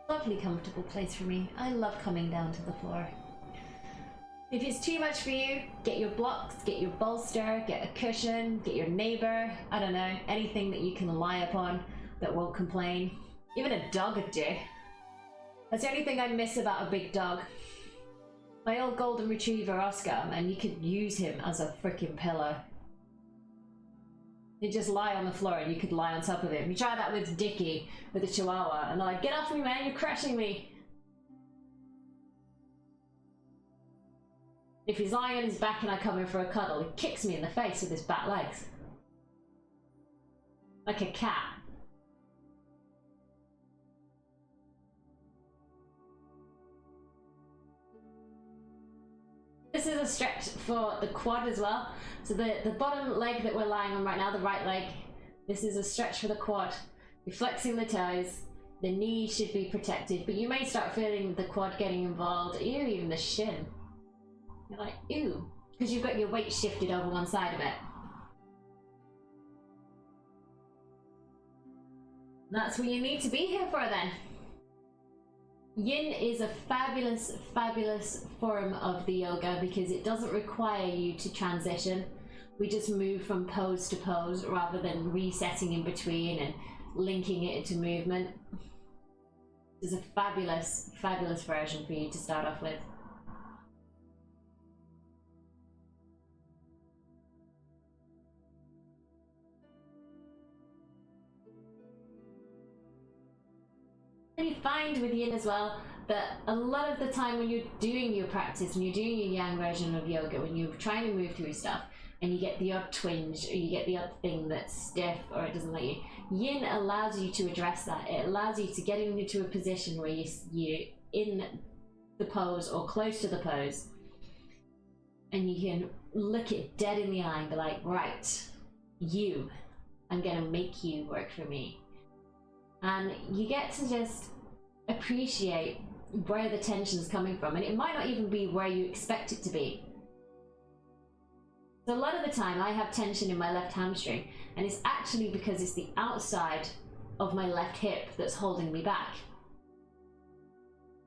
Lovely comfortable place for me. I love coming down to the floor. If it's too much for you, get your blocks, get your bolster, get a cushion, get your neighbour, I don't know, anything that you can lie upon that won't complain. Even a dog would do. That's the only thing I miss about a big dog. My old golden retriever Oscar, man, you could use him as a freaking pillow. He'd just lie on the floor and you could lie on top of him. You try that with Dickie, with the Chihuahua, and they're like, get off me, man, you're crushing me. If he's lying on his back and I come in for a cuddle, he kicks me in the face with his back legs. Like a cat. This is a stretch for the quad as well. So the bottom leg that we're lying on right now, the right leg, this is a stretch for the quad. You're flexing the toes, the knee should be protected, but you may start feeling the quad getting involved, ew, even the shin. You're like, ew, because you've got your weight shifted over one side of it. That's what you need to be here for then. Yin is a fabulous, fabulous form of the yoga because it doesn't require you to transition. We just move from pose to pose rather than resetting in between and linking it into movement. It's a fabulous, fabulous version for you to start off with. And you find with yin as well that a lot of the time when you're doing your practice, when you're doing your yang version of yoga, when you're trying to move through stuff and you get the odd twinge or you get the odd thing that's stiff or it doesn't let you, yin allows you to address that. It allows you to get into a position where you're in the pose or close to the pose and you can look it dead in the eye and be like, right, I'm gonna make you work for me. And you get to just appreciate where the tension's coming from, and it might not even be where you expect it to be. So a lot of the time I have tension in my left hamstring, and it's actually because it's the outside of my left hip that's holding me back.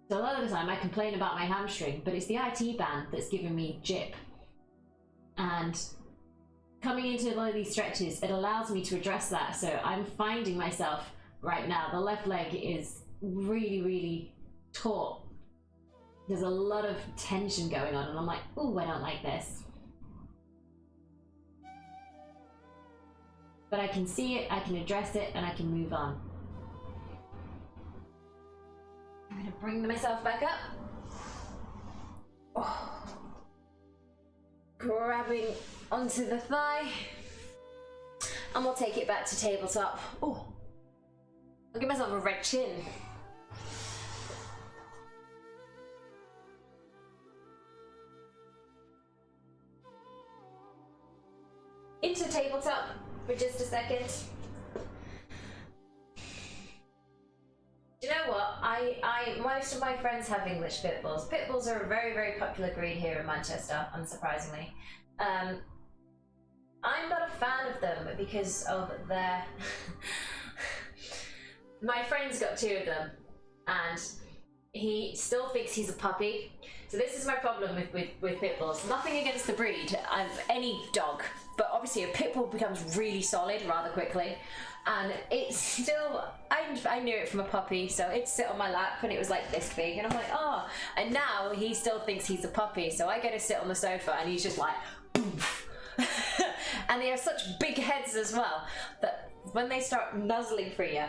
So a lot of the time I complain about my hamstring, but it's the IT band that's giving me jip. And coming into a lot of these stretches, it allows me to address that. So I'm finding myself right now, the left leg is really, really taut. There's a lot of tension going on and I'm like, oh, I don't like this. But I can see it, I can address it, and I can move on. I'm gonna bring myself back up. Oh. Grabbing onto the thigh. And we'll take it back to tabletop. Oh. I'll give myself a red chin. Into tabletop for just a second. Do you know what? Most of my friends have English pit bulls. Pit bulls are a very, very popular breed here in Manchester, unsurprisingly. I'm not a fan of them because of their... My friend's got 2 of them, and he still thinks he's a puppy. So this is my problem with pit bulls. Nothing against the breed of any dog, but obviously a pit bull becomes really solid rather quickly. And it's still, I knew it from a puppy, so it'd sit on my lap and it was like this big, and I'm like, oh. And now he still thinks he's a puppy, so I go to sit on the sofa and he's just like, poof. And they have such big heads as well, that when they start nuzzling for you,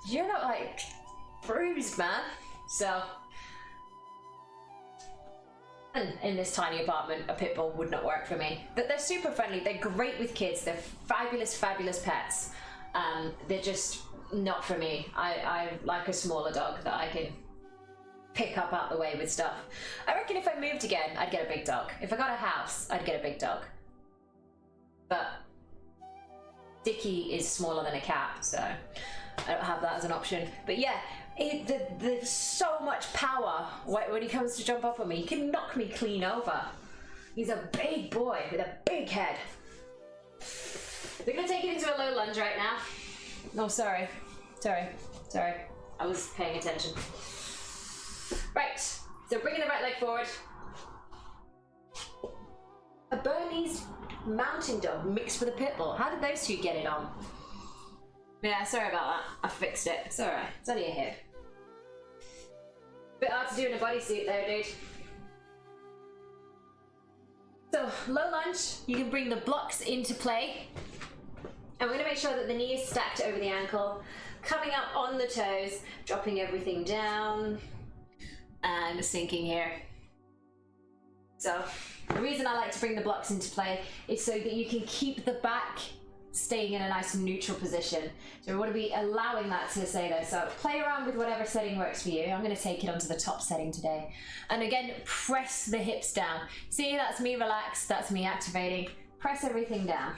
you're not like bruised, man. So, and in this tiny apartment, a pit bull would not work for me. But they're super friendly. They're great with kids. They're fabulous, fabulous pets. They're just not for me. I like a smaller dog that I can pick up out the way with stuff. I reckon if I moved again, I'd get a big dog. If I got a house, I'd get a big dog. But Dickie is smaller than a cat, so I don't have that as an option. But yeah, there's so much power when he comes to jump up on me. He can knock me clean over. He's a big boy with a big head. We're gonna take it into a low lunge right now. Oh, sorry. I was paying attention. Right, so bringing the right leg forward. A Bernese mountain dog mixed with a pit bull. How did those two get it on? Yeah, sorry about that. I fixed it. It's alright. It's only a hip. Bit hard to do in a bodysuit there, dude. So, low lunge, you can bring the blocks into play. And we're going to make sure that the knee is stacked over the ankle, coming up on the toes, dropping everything down, and sinking here. So, the reason I like to bring the blocks into play is so that you can keep the back staying in a nice neutral position. So we want to be allowing that to stay there. So play around with whatever setting works for you. I'm going to take it onto the top setting today. And again, press the hips down. See, that's me relaxed, that's me activating. Press everything down.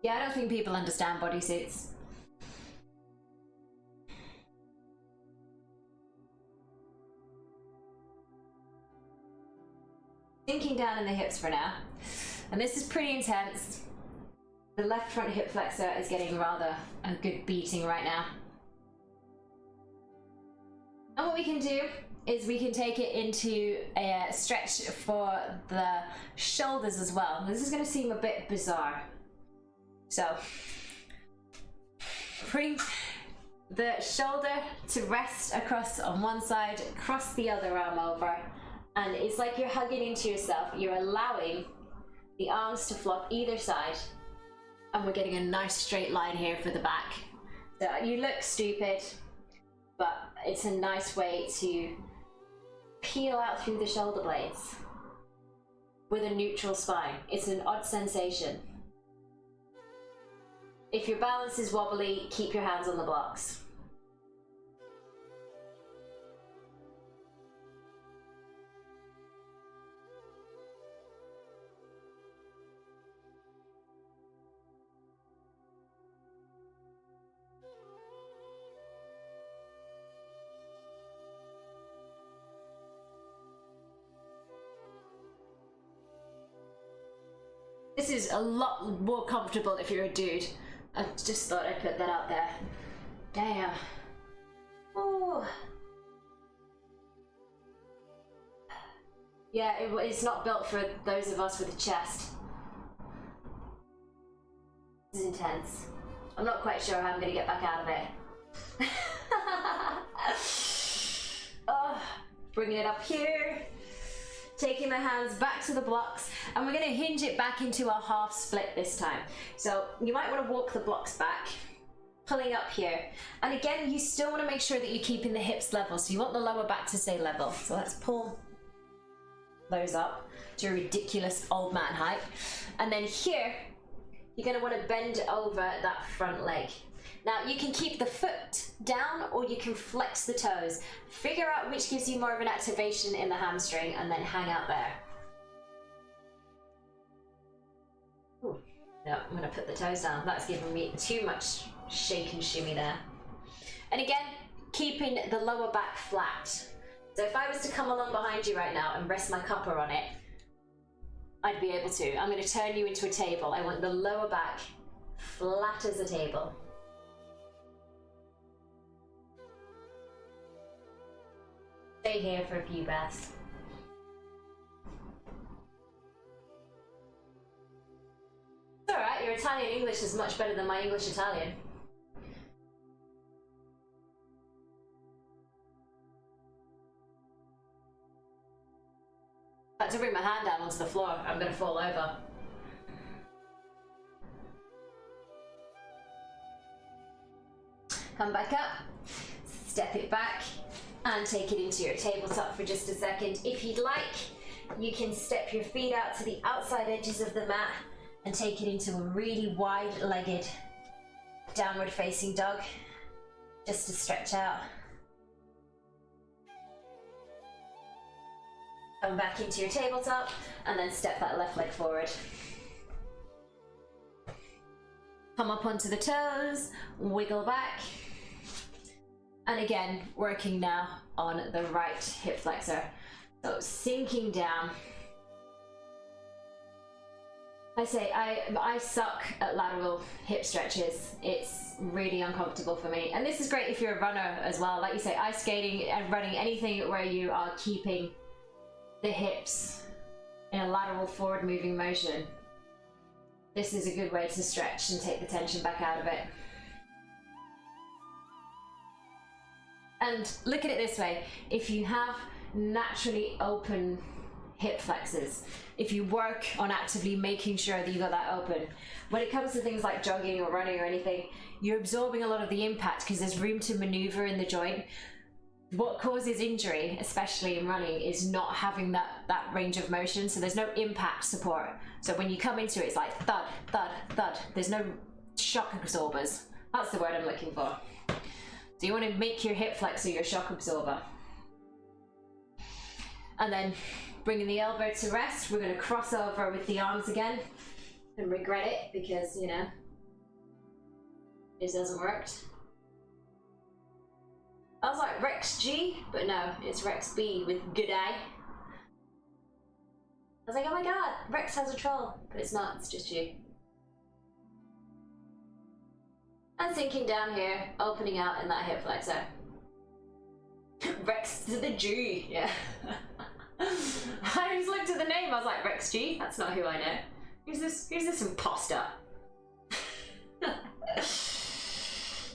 Yeah, I don't think people understand bodysuits. Sinking down in the hips for now. And this is pretty intense. The left front hip flexor is getting rather a good beating right now. And what we can do is we can take it into a stretch for the shoulders as well. This is going to seem a bit bizarre. So, bring the shoulder to rest across on one side, cross the other arm over, and it's like you're hugging into yourself. You're allowing the arms to flop either side, and we're getting a nice straight line here for the back. So you look stupid, but it's a nice way to peel out through the shoulder blades with a neutral spine. It's an odd sensation. If your balance is wobbly, keep your hands on the blocks. This is a lot more comfortable if you're a dude. I just thought I'd put that out there. Damn. Oh. Yeah, it's not built for those of us with a chest. This is intense. I'm not quite sure how I'm going to get back out of it. Oh, bringing it up here. Taking my hands back to the blocks, and we're going to hinge it back into a half split this time. So you might want to walk the blocks back, pulling up here. And again, you still want to make sure that you're keeping the hips level. So you want the lower back to stay level. So let's pull those up to a ridiculous old man height. And then here, you're going to want to bend over that front leg. Now you can keep the foot down or you can flex the toes. Figure out which gives you more of an activation in the hamstring and then hang out there. Ooh, no, I'm going to put the toes down. That's giving me too much shake and shimmy there. And again, keeping the lower back flat. So if I was to come along behind you right now and rest my cupper on it, I'd be able to. I'm going to turn you into a table. I want the lower back flat as a table. Stay here for a few breaths. It's alright, your Italian English is much better than my English Italian. I had to bring my hand down onto the floor. I'm going to fall over. Come back up, step it back, and take it into your tabletop for just a second. If you'd like, you can step your feet out to the outside edges of the mat and take it into a really wide-legged downward facing dog. just to stretch out. Come back into your tabletop and then step that left leg forward. Come up onto the toes, wiggle back. And again, working now on the right hip flexor. So sinking down. I say, I suck at lateral hip stretches. It's really uncomfortable for me. And this is great if you're a runner as well. Like you say, ice skating and running, anything where you are keeping the hips in a lateral forward moving motion. This is a good way to stretch and take the tension back out of it. And look at it this way, if you have naturally open hip flexors, if you work on actively making sure that you got that open, when it comes to things like jogging or running or anything, you're absorbing a lot of the impact because there's room to maneuver in the joint. What causes injury, especially in running, is not having that range of motion, so there's no impact support. So when you come into it, it's like thud, thud, thud. There's no shock absorbers. That's the word I'm looking for. So you want to make your hip flexor your shock absorber. And then bringing the elbow to rest, we're going to cross over with the arms again and regret it because, you know, this hasn't worked. I was like Rex G, but no, it's Rex B with good eye. I was like, oh my god, Rex has a troll, but it's not, it's just you. And sinking down here, opening out in that hip flexor. Rex to the G, yeah. I just looked at the name, I was like, Rex G? That's not who I know. Who's this imposter?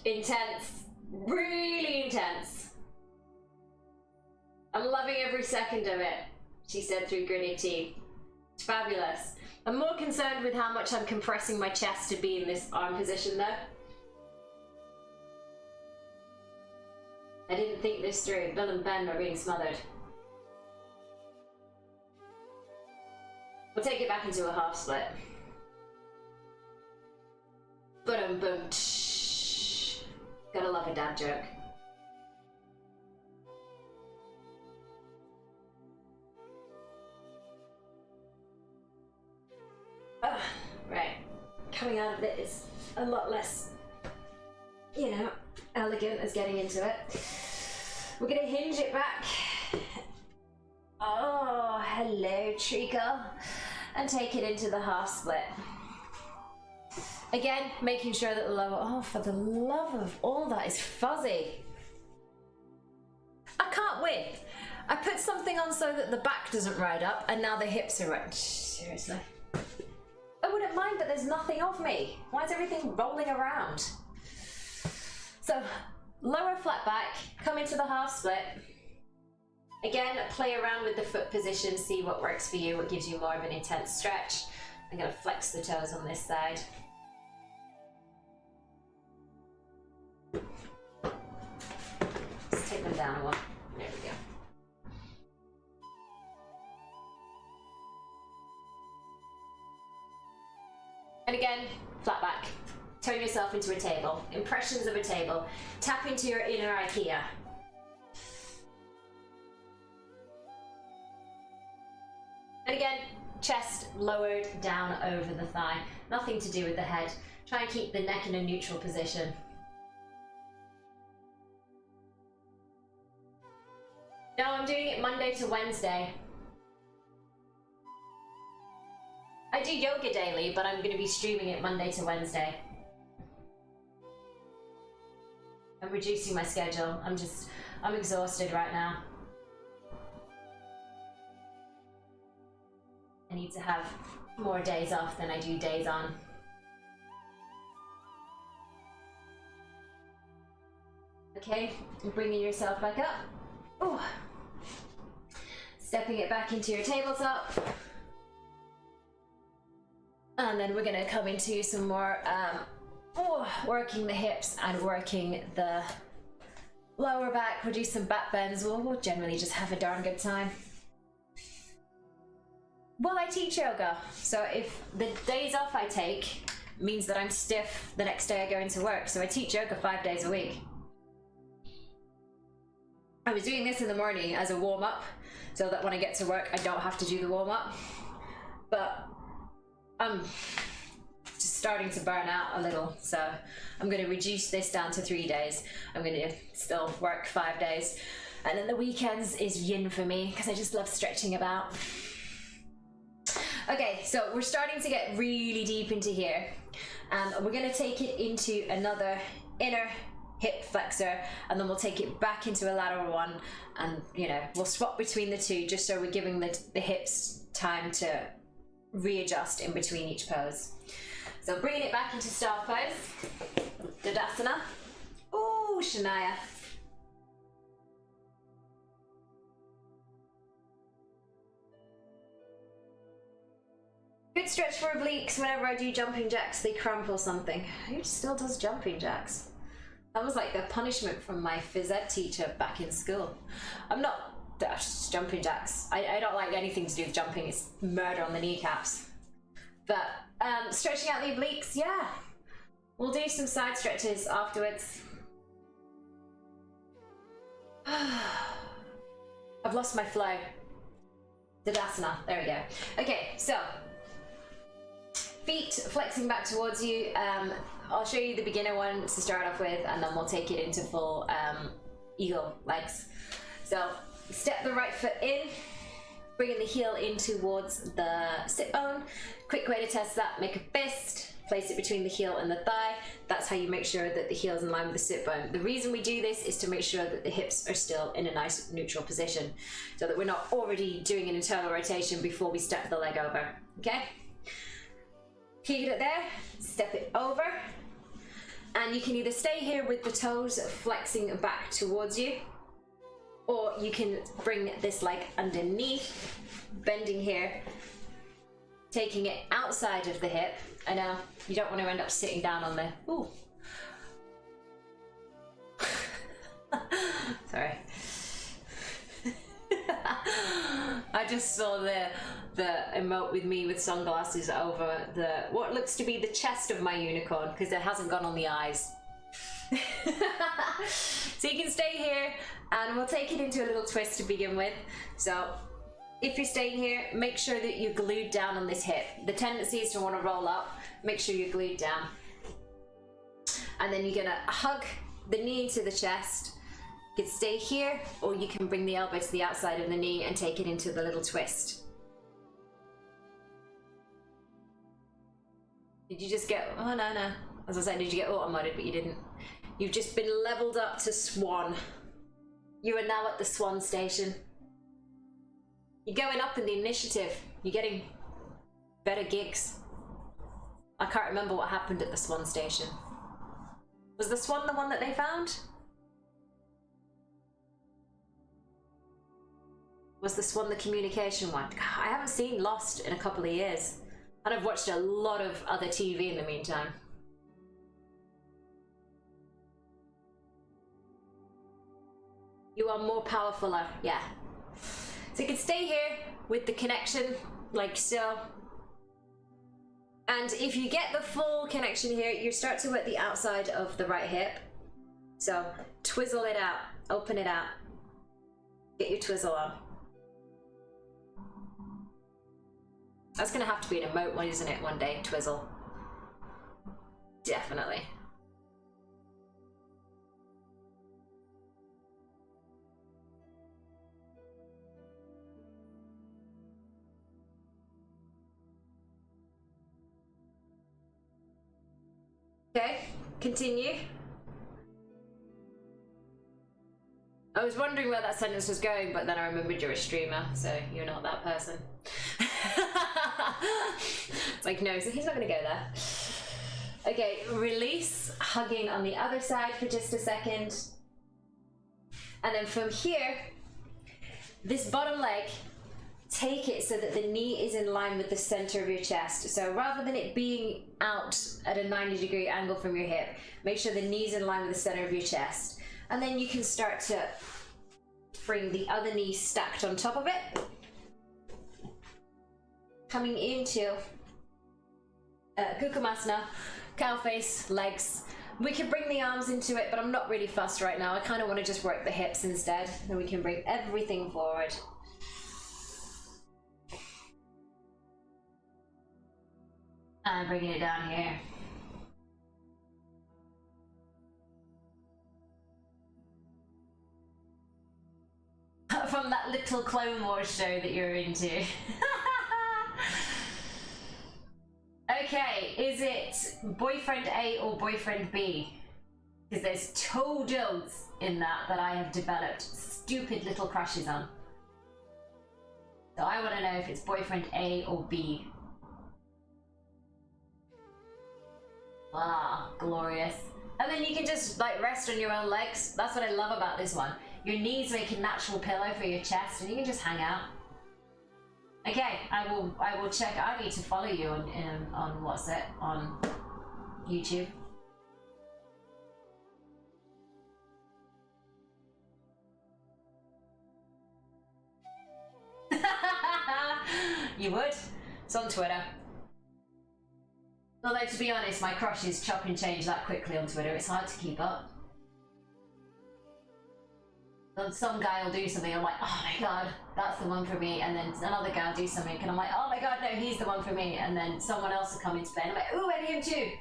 Intense. Really intense. I'm loving every second of it, she said through gritted teeth. It's fabulous. I'm more concerned with how much I'm compressing my chest to be in this arm position though. I didn't think this through. Bill and Ben are being smothered. We'll take it back into a half split. Boom, boom. Gotta love a dad joke. Right. Coming out of it is a lot less, you know, elegant as getting into it. We're gonna hinge it back. Oh, hello, treacle. And take it into the half split. Again, making sure that the lower, oh, for the love of all that is fuzzy. I can't win. I put something on so that the back doesn't ride up, and now the hips are right. Seriously. I wouldn't mind, but there's nothing of me. Why is everything rolling around? So, lower flat back, come into the half split. Again, play around with the foot position, see what works for you, what gives you more of an intense stretch. I'm gonna flex the toes on this side. Let's take them down one. There we go. And again, flat back. Turn yourself into a table. Impressions of a table. Tap into your inner IKEA. And again, chest lowered down over the thigh. Nothing to do with the head. Try and keep the neck in a neutral position. Now I'm doing it Monday to Wednesday. I do yoga daily, but I'm going to be streaming it Monday to Wednesday. I'm reducing my schedule. I'm exhausted right now. I need to have more days off than I do days on. Okay, bringing yourself back up. Oh. Stepping it back into your tabletop. And then we're gonna come into some more working the hips and working the lower back. We'll do some back bends. We'll generally just have a darn good time. Well, I teach yoga, so if the days off I take means that I'm stiff the next day I go into work, so I teach yoga 5 days a week. I was doing this in the morning as a warm-up so that when I get to work I don't have to do the warm-up, but I'm just starting to burn out a little, so I'm going to reduce this down to 3 days. I'm going to still work 5 days, and then the weekends is yin for me because I just love stretching about. Okay, so we're starting to get really deep into here, and we're going to take it into another inner hip flexor, and then we'll take it back into a lateral one, and you know, we'll swap between the two just so we're giving the hips time to readjust in between each pose. So bringing it back into star pose, Tadasana. Ooh, Shania. Good stretch for obliques. Whenever I do jumping jacks, they cramp or something. Who still does jumping jacks? That was like the punishment from my phys ed teacher back in school. I'm not just jumping jacks. I don't like anything to do with jumping. It's murder on the kneecaps. But stretching out the obliques, yeah. We'll do some side stretches afterwards. I've lost my flow. Tadasana, there we go. Okay, so feet flexing back towards you. I'll show you the beginner one to start off with, and then we'll take it into full eagle legs. So step the right foot in, bringing the heel in towards the sit bone. Quick way to test that, make a fist, place it between the heel and the thigh. That's how you make sure that the heel is in line with the sit bone. The reason we do this is to make sure that the hips are still in a nice neutral position, so that we're not already doing an internal rotation before we step the leg over, okay? Keep it there, step it over, and you can either stay here with the toes flexing back towards you, or you can bring this leg underneath, bending here, taking it outside of the hip. I know you don't want to end up sitting down on the, ooh. Sorry. I just saw the emote with me with sunglasses over the what looks to be the chest of my unicorn, because it hasn't gone on the eyes. So you can stay here, and we'll take it into a little twist to begin with. So if you're staying here, make sure that you're glued down on this hip. The tendency is to want to roll up. Make sure you're glued down, and then you're gonna hug the knee to the chest. You can stay here, or you can bring the elbow to the outside of the knee and take it into the little twist. Did you just get, oh no. As I said, did you get auto-modded, but you didn't. You've just been leveled up to swan. You are now at the swan station. You're going up in the initiative. You're getting better gigs. I can't remember what happened at the swan station. Was the swan the one that they found? Was the swan the communication one? I haven't seen Lost in a couple of years. And I've watched a lot of other TV in the meantime. You are more powerfuler, yeah. So you can stay here with the connection, like so. And if you get the full connection here, you start to at the outside of the right hip. So twizzle it out, open it out. Get your twizzle on. That's gonna have to be an emote one, isn't it? One day, twizzle. Definitely. Okay, continue. I was wondering where that sentence was going, but then I remembered you're a streamer, so you're not that person. It's like, no, so he's not gonna go there. Okay, release, hugging on the other side for just a second. And then from here, this bottom leg, take it so that the knee is in line with the center of your chest. So rather than it being out at a 90-degree angle from your hip, make sure the knee's in line with the center of your chest. And then you can start to bring the other knee stacked on top of it. Coming into Kukumasana, cow face, legs, We could bring the arms into it, but I'm not really fussed right now. I kind of want to just work the hips instead, then we can bring everything forward. And bringing it down here. From that little Clone Wars show that you're into. Okay, is it boyfriend A or boyfriend B? Because there's toads in that I have developed stupid little crushes on. So I want to know if it's boyfriend A or B. Ah, glorious. And then you can just like rest on your own legs. That's what I love about this one. Your knees make a natural pillow for your chest and you can just hang out. Okay, I will check. I need to follow you on what's it? On YouTube. You would? It's on Twitter. Although to be honest, my crushes chop and change that quickly on Twitter. It's hard to keep up. Some guy will do something, I'm like, oh my god, that's the one for me, and then another guy will do something, and I'm like, oh my god, no, he's the one for me, and then someone else will come into play, and I'm like, ooh, and him too.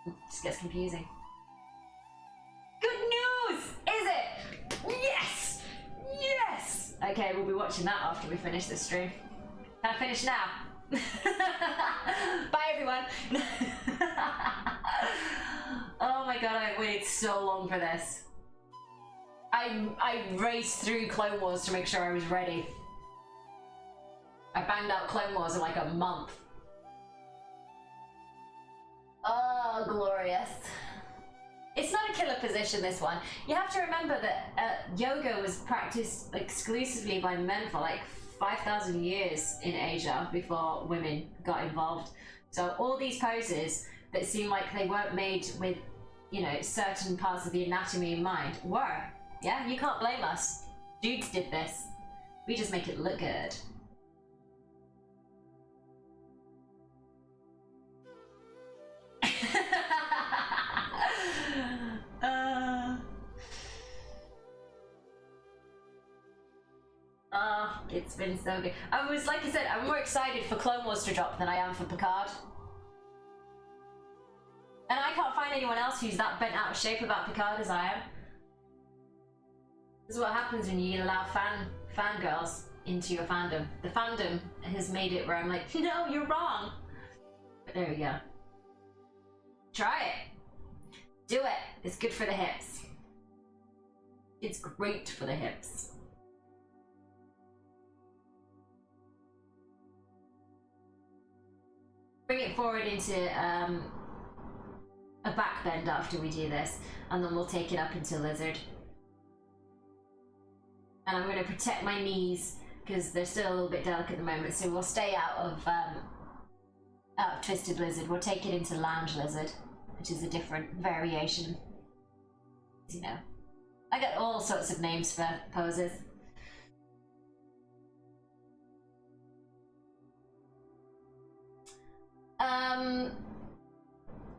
It just gets confusing. Good news! Is it? Yes! Yes! Okay, we'll be watching that after we finish this stream. Can I finish now? Bye everyone! Oh my god, I waited so long for this. I raced through Clone Wars to make sure I was ready. I banged out Clone Wars in like a month. Oh, glorious. It's not a killer position, this one. You have to remember that yoga was practiced exclusively by men for like 5,000 years in Asia before women got involved. So all these poses that seem like they weren't made with, you know, certain parts of the anatomy in mind were. Yeah, you can't blame us. Dudes did this. We just make it look good. It's been so good. Like I said, I'm more excited for Clone Wars to drop than I am for Picard. And I can't find anyone else who's that bent out of shape about Picard as I am. This is what happens when you allow fangirls into your fandom. The fandom has made it where I'm like, no, you're wrong. But there we go. Try it. Do it. It's good for the hips. It's great for the hips. Bring it forward into a back bend after we do this, and then we'll take it up into lizard. And I'm going to protect my knees because they're still a little bit delicate at the moment, so we'll stay out of twisted lizard. We'll take it into lounge lizard, which is a different variation. You know, I got all sorts of names for poses.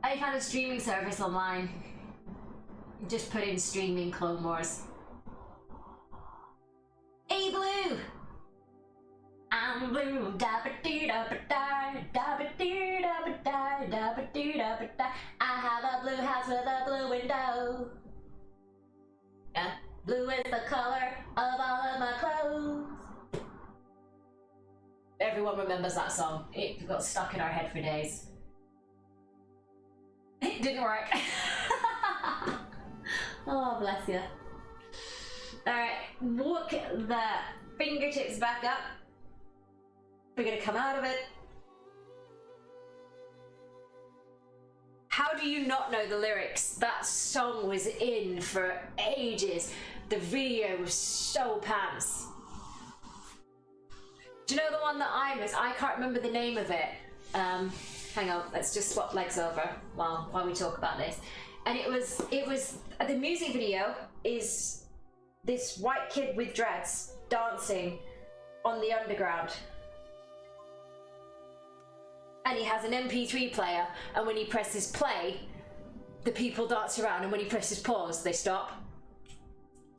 I found a streaming service online. Just put in streaming Clone Wars. Hey Blue! I'm blue, da-ba-dee-da-ba-da, da-ba-dee-da-ba-da, da-ba-dee-da-ba-da. I have a blue house with a blue window. Yeah, blue is the color of all of my clothes. Everyone remembers that song. It got stuck in our head for days. It didn't work. Oh, bless you. Alright, walk the fingertips back up. We're gonna come out of it. How do you not know the lyrics? That song was in for ages. The video was so pants. Do you know the one that I can't remember the name of it. Hang on, let's just swap legs over while we talk about this. And it was the music video is this white kid with dreads dancing on the underground. And he has an MP3 player, and when he presses play, the people dance around, and when he presses pause, they stop.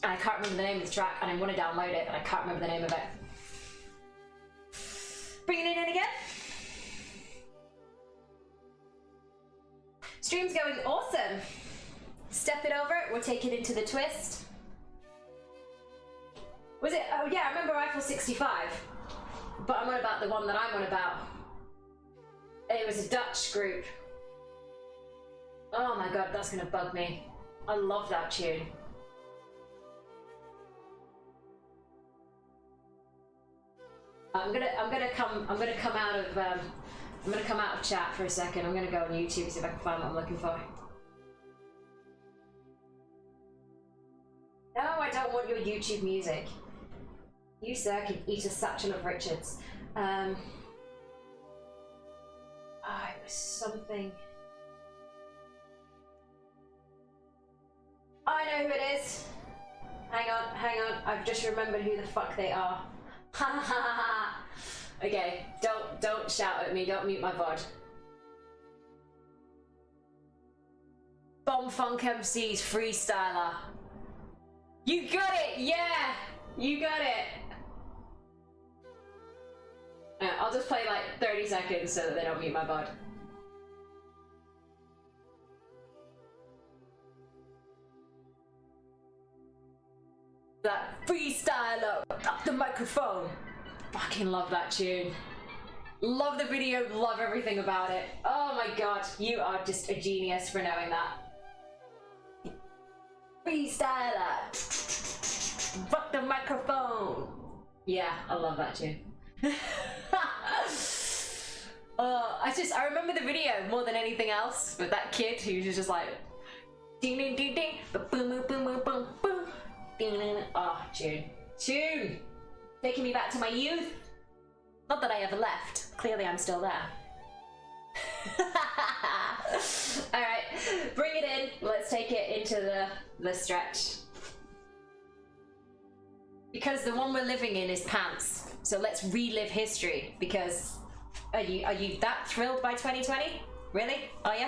And I can't remember the name of the track, and I want to download it, and I can't remember the name of it. Bringing it in again. Stream's going awesome. Step it over, we'll take it into the twist. Was it? Oh yeah, I remember Eiffel 65. But I'm on about the one that I'm on about. It was a Dutch group. Oh my god, that's gonna bug me. I love that tune. I'm gonna come out of chat for a second. I'm gonna go on YouTube, see if I can find what I'm looking for. No, I don't want your YouTube music. You, sir, can eat a satchel of Richards. It was something. I know who it is. Hang on. I've just remembered who the fuck they are. Ha ha ha ha. Okay, don't shout at me. Don't mute my VOD. Bomb Funk MC's Freestyler. You got it, yeah! You got it! Yeah, I'll just play like 30 seconds so that they don't mute my VOD. That freestyler, up the microphone. Fucking love that tune. Love the video, love everything about it. Oh my god, you are just a genius for knowing that. Freestyler. Fuck the microphone. Yeah, I love that tune. I remember the video more than anything else with that kid who was just like ding ding ding ding, boom boom boom boom boom boom, ding ding. Oh, tune, taking me back to my youth. Not that I ever left. Clearly, I'm still there. All right, bring it in. Let's take it into the stretch. Because the one we're living in is pants. So let's relive history. Because are you that thrilled by 2020? Really? Are you?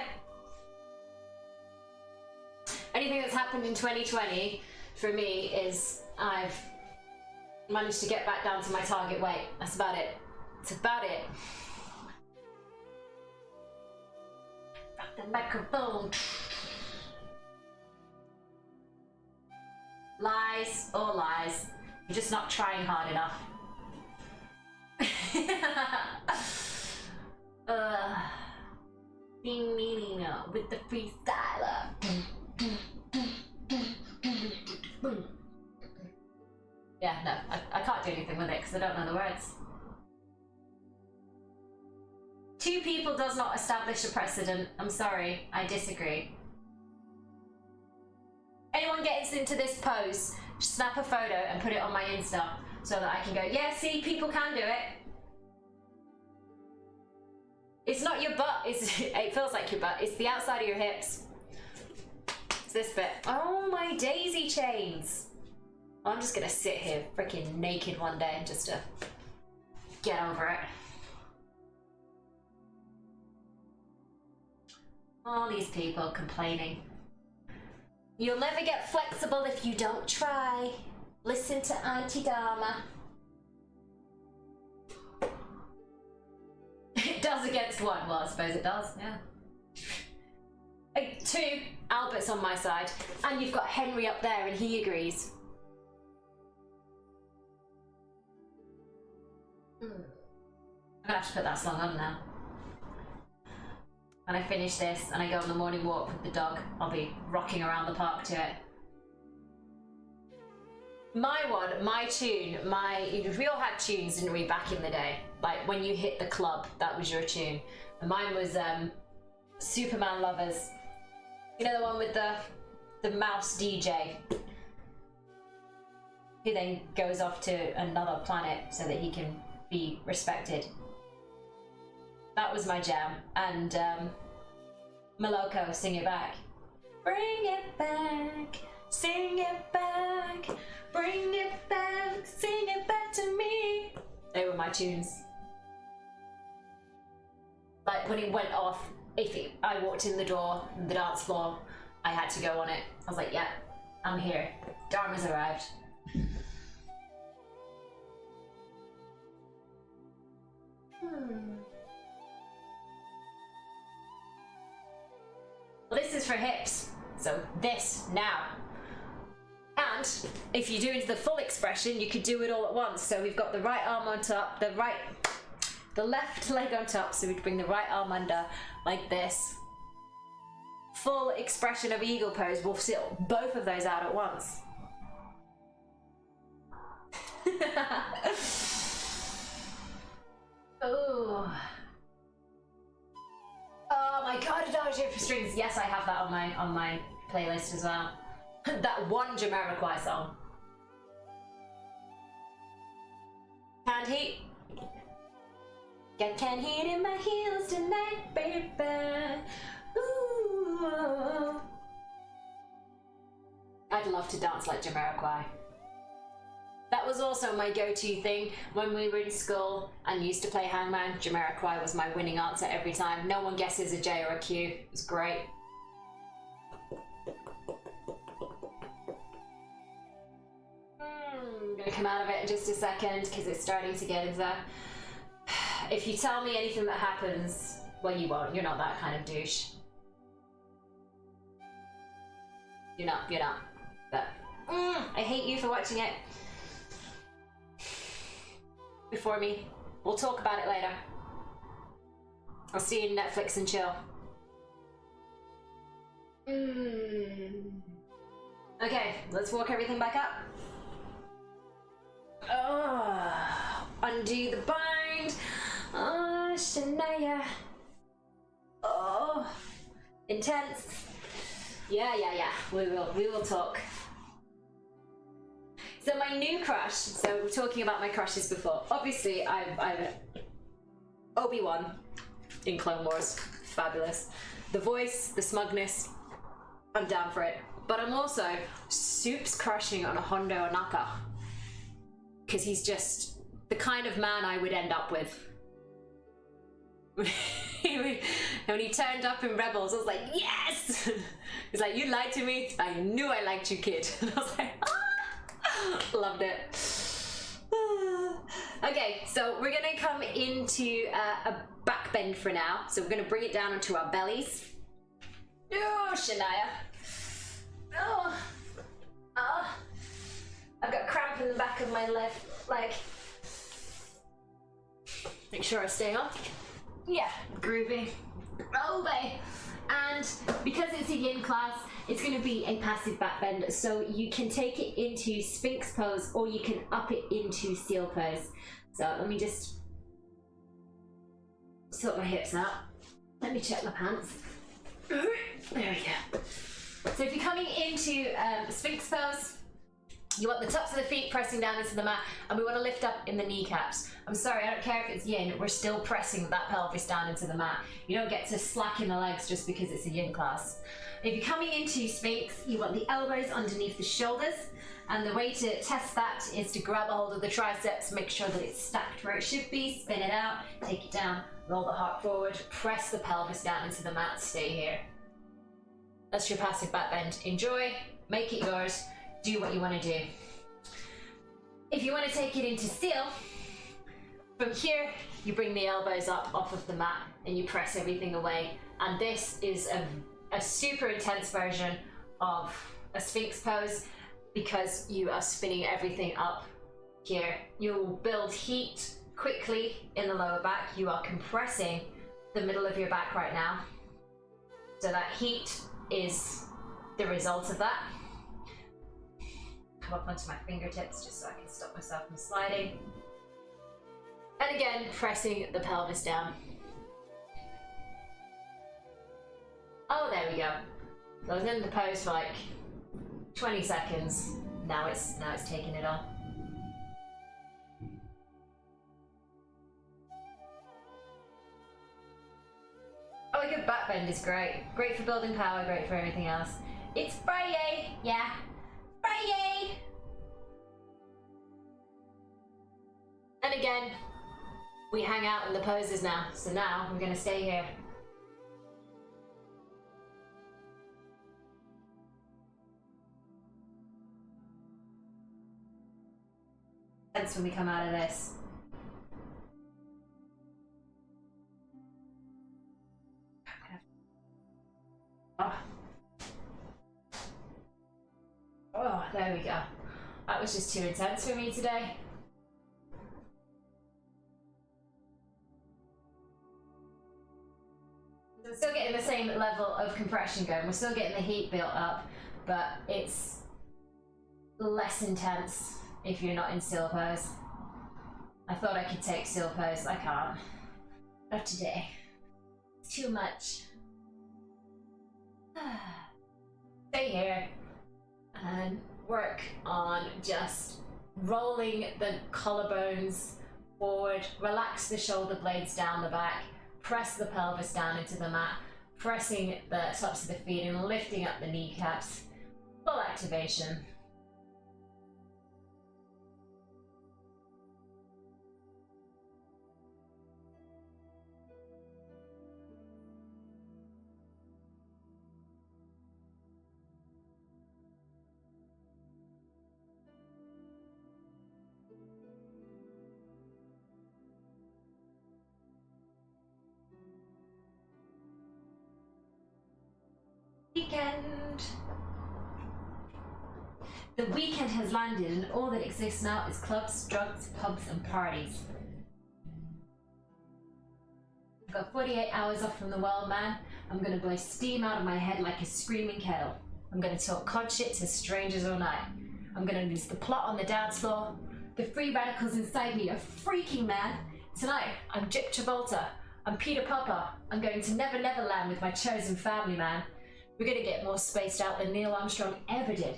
Anything that's happened in 2020 for me is I've managed to get back down to my target weight. That's about it. It's about it. Rock the microphone. Lies, all lies. You're just not trying hard enough. Ding ding with the freestyler. Yeah, no, I can't do anything with it because I don't know the words. Two people does not establish a precedent. I'm sorry, I disagree. Anyone gets into this pose, just snap a photo and put it on my Insta so that I can go, yeah, see, people can do it. It's not your butt, it feels like your butt, it's the outside of your hips. It's this bit. Oh, my daisy chains. I'm just gonna sit here freaking naked one day just to get over it. All these people complaining. You'll never get flexible if you don't try. Listen to Auntie Dharma. It does against one. Well, I suppose it does, yeah. Two, Albert's on my side. And you've got Henry up there and he agrees. I'm gonna have to put that song on now. When I finish this and I go on the morning walk with the dog, I'll be rocking around the park to it. My tune, we all had tunes, didn't we, back in the day? Like when you hit the club, that was your tune. And mine was Superman Lovers. You know, the one with the mouse DJ who then goes off to another planet so that he can be respected. That was my jam. And Maloko, Sing It Back. Bring it back, sing it back, bring it back, sing it back to me. They were my tunes. Like when it went off I walked in the door, the dance floor, I had to go on it. I was like, yeah, I'm here. Dharma's arrived. Well, this is for hips, so this now. And if you do into the full expression, you could do it all at once. So we've got the right arm on top, the left leg on top, so we'd bring the right arm under like this. Full expression of eagle pose, we'll sit both of those out at once. Oh. Oh my god, Adagio for Strings. Yes, I have that on my playlist as well. That one Jamiroquai song. Can't heat. Can't heat in my heels tonight, baby. Ooh. I'd love to dance like Jamiroquai. That was also my go-to thing when we were in school and used to play Hangman. Jamiroquai was my winning answer every time. No one guesses a J or a Q. It was great. I'm gonna come out of it in just a second because it's starting to get into... If you tell me anything that happens, well, you won't. You're not that kind of douche. You're not. But I hate you for watching it before me. We'll talk about it later. I'll see you in Netflix and chill. Okay, let's walk everything back up. Oh, undo the bind. Oh, Shania. Oh, intense. Yeah. We will talk. So my new crush. So we were talking about my crushes before. Obviously, I'm Obi-Wan in Clone Wars. Fabulous. The voice, the smugness. I'm down for it. But I'm also soups crushing on a Hondo Ohnaka. Because he's just the kind of man I would end up with. When he turned up in Rebels, I was like, yes! He's like, you lied to me? I knew I liked you, kid. And I was like, ah! Loved it. Okay, so we're gonna come into a back bend for now. So we're gonna bring it down onto our bellies. Oh, Shania. Oh. I've got cramp in the back of my left leg. Make sure I stay up. Yeah, groovy. Oh, babe. And because it's a yin class, it's going to be a passive back bend. So you can take it into Sphinx pose or you can up it into seal pose. So let me just sort my hips out. Let me check my pants. There we go. So if you're coming into Sphinx pose, you want the tops of the feet pressing down into the mat, and we want to lift up in the kneecaps. I'm sorry, I don't care if it's yin, we're still pressing that pelvis down into the mat. You don't get to slacken the legs just because it's a yin class. If you're coming into Sphinx, you want the elbows underneath the shoulders, and the way to test that is to grab a hold of the triceps, make sure that it's stacked where it should be, spin it out, take it down, roll the heart forward, press the pelvis down into the mat, stay here. That's your passive back bend. Enjoy, make it yours. Do what you want to do. If you want to take it into seal, from here you bring the elbows up off of the mat and you press everything away. And this is a super intense version of a Sphinx pose because you are spinning everything up here. You will build heat quickly in the lower back. You are compressing the middle of your back right now. So that heat is the result of that. Come up onto my fingertips just so I can stop myself from sliding. And again, pressing the pelvis down. Oh, there we go. So I was in the pose for like 20 seconds. Now it's taking it on. Oh, a good back bend is great. Great for building power, great for everything else. It's FRI-YAY, yeah. FRI-YAY! And again, we hang out in the poses now. So now we're gonna stay here. intense when we come out of this. Oh. Oh, there we go. That was just too intense for me today. We're still getting the same level of compression going. We're still getting the heat built up, but it's less intense if you're not in still pose. I thought I could take still pose. I can't. Not today. It's too much. Stay here and work on just rolling the collarbones forward, relax the shoulder blades down the back, press the pelvis down into the mat, pressing the tops of the feet and lifting up the kneecaps. Full activation. Weekend. The weekend has landed and all that exists now is clubs, drugs, pubs and parties. I've got 48 hours off from the world, man. I'm gonna blow steam out of my head like a screaming kettle. I'm gonna talk cod shit to strangers all night. I'm gonna lose the plot on the dance floor. The free radicals inside me are freaking, man. Tonight, I'm Dick Travolta. I'm Peter Pupper. I'm going to Never Never Land with my chosen family, man. We're gonna get more spaced out than Neil Armstrong ever did.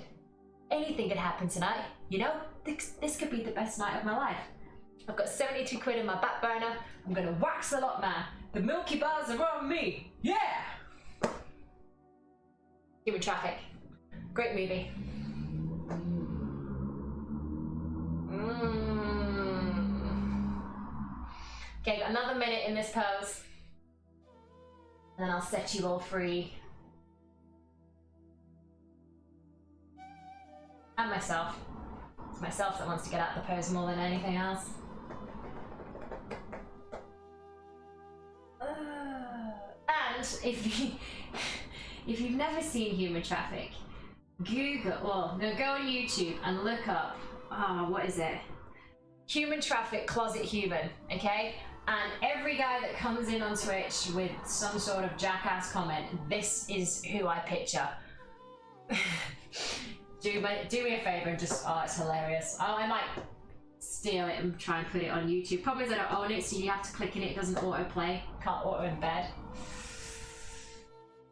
Anything could happen tonight, you know? This could be the best night of my life. I've got 72 quid in my back burner. I'm gonna wax the lot, man. The Milky Bars are on me. Yeah! Human Traffic. Great movie. Okay, got another minute in this pose. And then I'll set you all free. And myself. It's myself that wants to get out of the pose more than anything else. And if you've never seen Human Traffic, Google, well, no, go on YouTube and look up, what is it? Human Traffic Closet Human, okay? And every guy that comes in on Twitch with some sort of jackass comment, this is who I picture. Do me a favor and just, it's hilarious. I might steal it and try and put it on YouTube. Problem is I don't own it, so you have to click in it. It doesn't autoplay. Can't auto embed.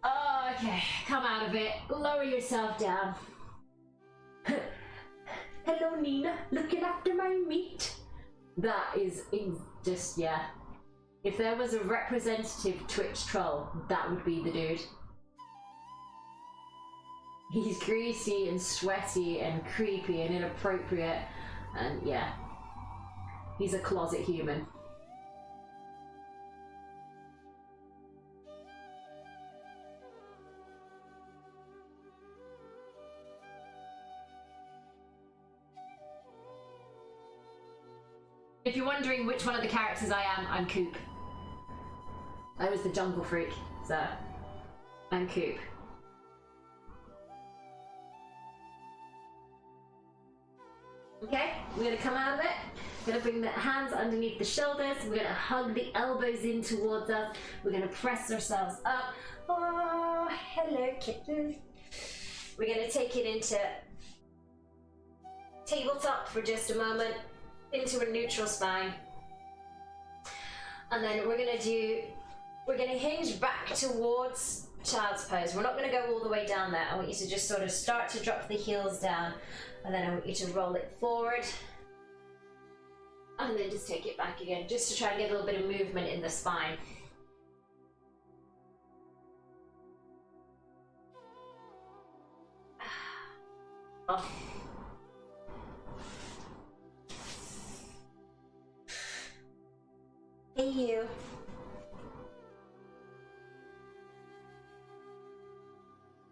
Oh, okay. Come out of it. Lower yourself down. Hello, Nina. Looking after my meat. That is just, yeah. If there was a representative Twitch troll, that would be the dude. He's greasy and sweaty and creepy and inappropriate, and yeah, he's a closet human. If you're wondering which one of the characters I am, I'm Coop. I was the jungle freak, so I'm Coop. Okay, we're going to come out of it. We're going to bring the hands underneath the shoulders. We're going to hug the elbows in towards us. We're going to press ourselves up. Oh, hello, kitten. We're going to take it into tabletop for just a moment, into a neutral spine. And then we're going to hinge back towards child's pose. We're not going to go all the way down there. I want you to just sort of start to drop the heels down. And then I want you to roll it forward. And then just take it back again, just to try and get a little bit of movement in the spine. Oh. Hey you.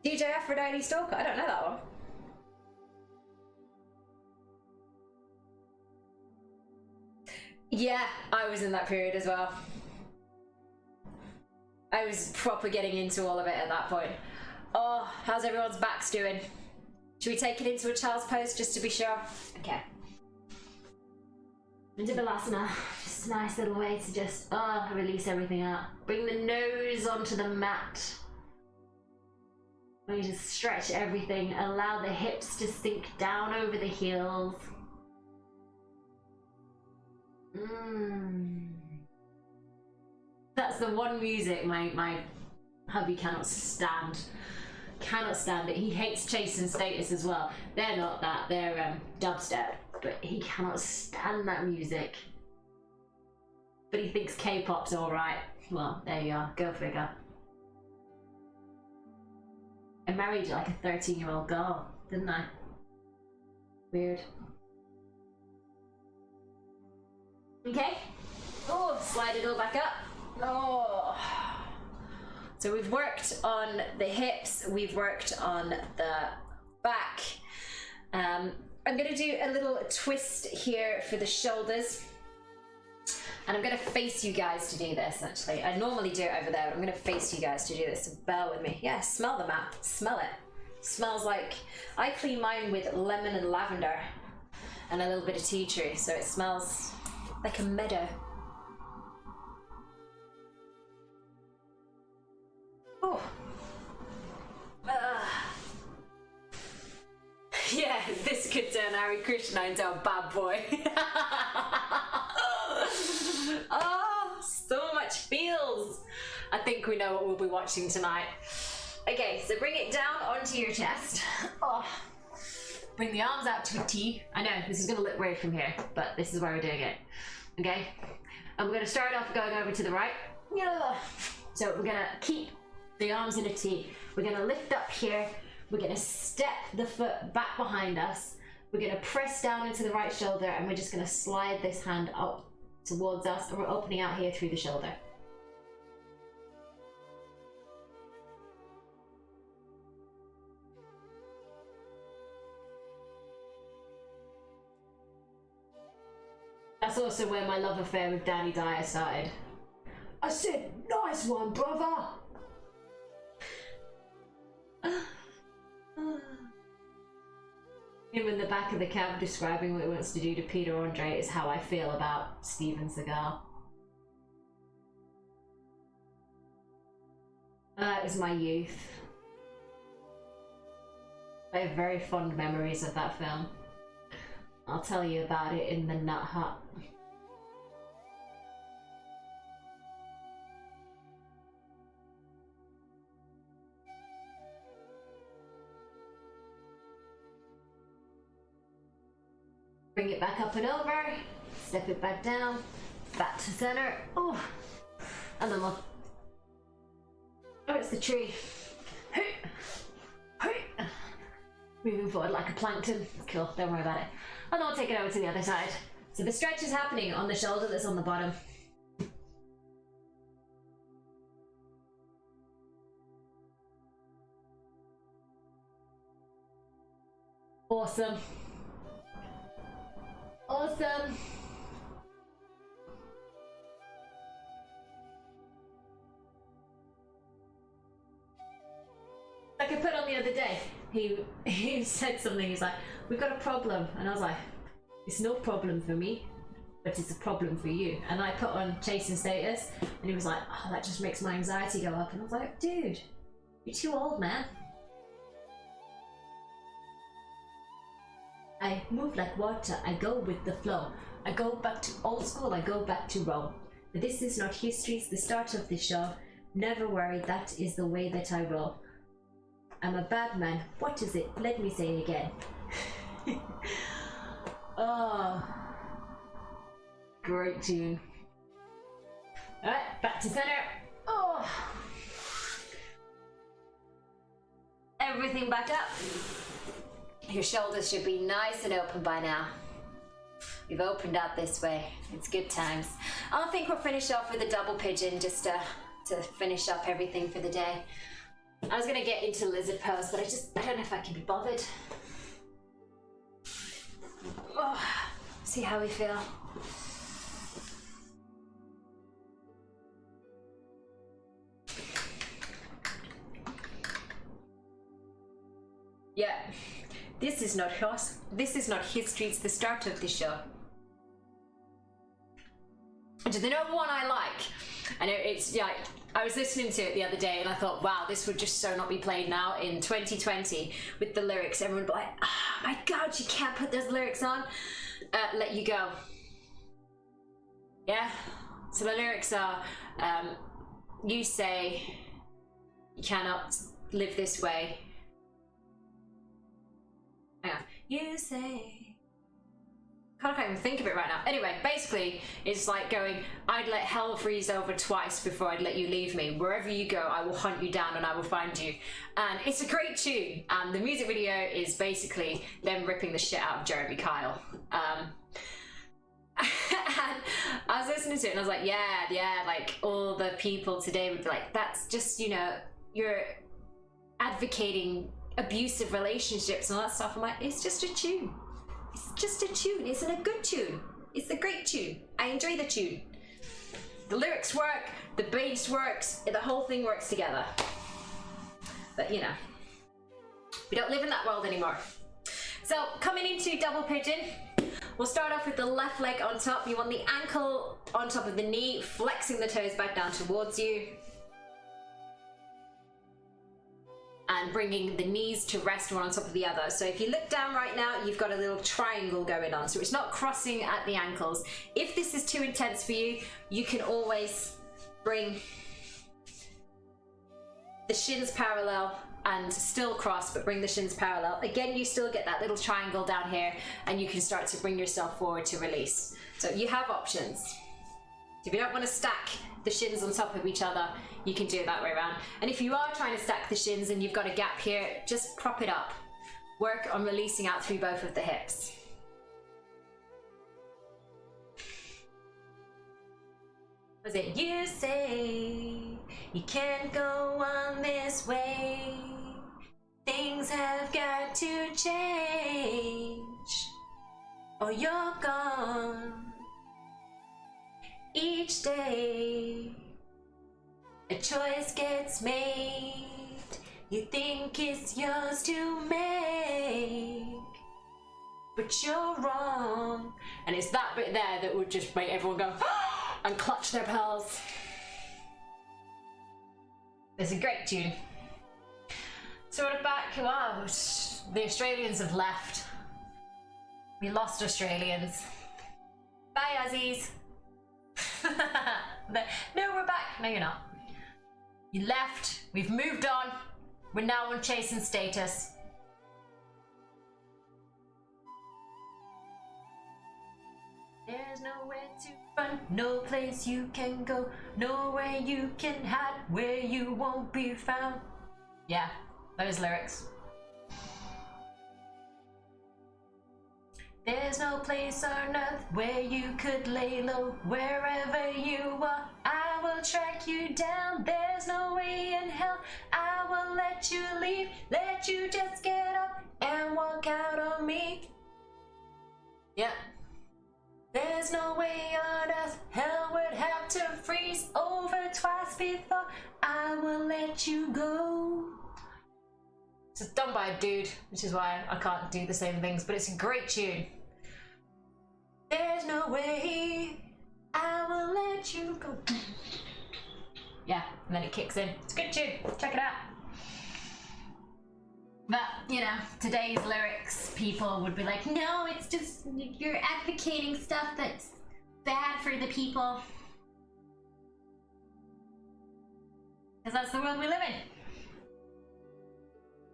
DJ Aphrodite Stalker? I don't know that one. Yeah, I was in that period as well. I was proper getting into all of it at that point. Oh, how's everyone's backs doing? Should we take it into a child's pose just to be sure? Okay. Into Balasana. Just a nice little way to just release everything out. Bring the nose onto the mat. We just stretch everything. Allow the hips to sink down over the heels. That's the one music my hubby cannot stand. Cannot stand it. He hates Chase and Status as well. They're not that. They're dubstep. But he cannot stand that music. But he thinks K-pop's alright. Well, there you are. Go figure. I married like a 13-year-old girl, didn't I? Weird. Okay. Oh, slide it all back up. Oh. So we've worked on the hips, we've worked on the back. I'm gonna do a little twist here for the shoulders. And I'm gonna face you guys to do this, actually. I normally do it over there, but I'm gonna face you guys to do this, so bear with me. Yeah, smell the mat, smell it. Smells like, I clean mine with lemon and lavender and a little bit of tea tree, so it smells like a meadow. Oh. Yeah, this could turn Hari Krishna into a bad boy. Oh, so much feels. I think we know what we'll be watching tonight. Okay, so bring it down onto your chest. Oh. Bring the arms out to a T. I know, this is gonna look weird from here, but this is where we're doing it. Okay? And we're gonna start off going over to the right. So we're gonna keep the arms in a T. We're gonna lift up here. We're gonna step the foot back behind us. We're gonna press down into the right shoulder, and we're just gonna slide this hand up towards us, and we're opening out here through the shoulder. That's also where my love affair with Danny Dyer started. I said, nice one, brother! Him in the back of the cab describing what he wants to do to Peter Andre is how I feel about Steven Seagal. It was my youth. I have very fond memories of that film. I'll tell you about it in the Nut Hut. Bring it back up and over, step it back down, back to center, oh, and then we'll, oh, it's the tree. Moving forward like a plankton. Cool, don't worry about it. And then we'll take it over to the other side. So the stretch is happening on the shoulder that's on the bottom. Awesome. Awesome. Like I put on the other day, he said something, he's like, we've got a problem. And I was like, it's no problem for me, but it's a problem for you. And I put on Chase and Status, and he was like, oh, that just makes my anxiety go up. And I was like, dude, you're too old, man. I move like water, I go with the flow. I go back to old school, I go back to Rome. But this is not history, it's the start of the show. Never worry, that is the way that I roll. I'm a bad man. What is it? Let me say it again. Oh. Great tune. Alright, back to center. Oh. Everything back up. Your shoulders should be nice and open by now. You've opened out this way. It's good times. I think we'll finish off with a double pigeon just to finish up everything for the day. I was gonna get into lizard pose, but I don't know if I can be bothered. Oh, see how we feel. This is not horse. This is not history. It's the start of the show. And do you know one I like? I know it's like, I was listening to it the other day and I thought, wow, this would just so not be played now in 2020 with the lyrics. Everyone would be like, oh my God, you can't put those lyrics on. Let You Go. Yeah? So the lyrics are, you say you cannot live this way. Hang on. You say... I can't even think of it right now. Anyway, basically, it's like going, I'd let hell freeze over twice before I'd let you leave me. Wherever you go, I will hunt you down and I will find you. And it's a great tune. And the music video is basically them ripping the shit out of Jeremy Kyle. And I was listening to it and I was like, yeah, like all the people today would be like, that's just, you know, you're advocating abusive relationships and all that stuff. I'm like, it's just a tune. It's just a tune. Isn't a good tune. It's a great tune. I enjoy the tune. The lyrics work, the bass works, the whole thing works together. But you know, we don't live in that world anymore. So coming into double pigeon, we'll start off with the left leg on top. You want the ankle on top of the knee, flexing the toes back down towards you. And bringing the knees to rest one on top of the other. So if you look down right now, you've got a little triangle going on. So it's not crossing at the ankles. If this is too intense for you, you can always bring the shins parallel and still cross, but bring the shins parallel. Again, you still get that little triangle down here and you can start to bring yourself forward to release. So you have options. If you don't want to stack the shins on top of each other, you can do it that way around. And if you are trying to stack the shins and you've got a gap here, just prop it up. Work on releasing out through both of the hips. Was it you say you can't go on this way? Things have got to change or you're gone. Each day a choice gets made. You think it's yours to make, but you're wrong. And it's that bit there that would just make everyone go and clutch their pearls. It's a great tune. So we're back. Wow, the Australians have left. We lost Australians. Bye, Aussies. No, we're back. No, you're not. You left. We've moved on. We're now on chasing status. There's nowhere to run, no place you can go, nowhere you can hide, where you won't be found. Yeah, those lyrics. There's no place on earth where you could lay low. Wherever you are, I will track you down. There's no way in hell I will let you leave. Let you just get up and walk out on me. Yep. There's no way on earth hell would have to freeze over twice before I will let you go. It's done by a dude, which is why I can't do the same things, but it's a great tune. There's no way I will let you go. Yeah, and then it kicks in. It's a good tune. Check it out. But, you know, today's lyrics, people would be like, no, it's just, you're advocating stuff that's bad for the people. Because that's the world we live in.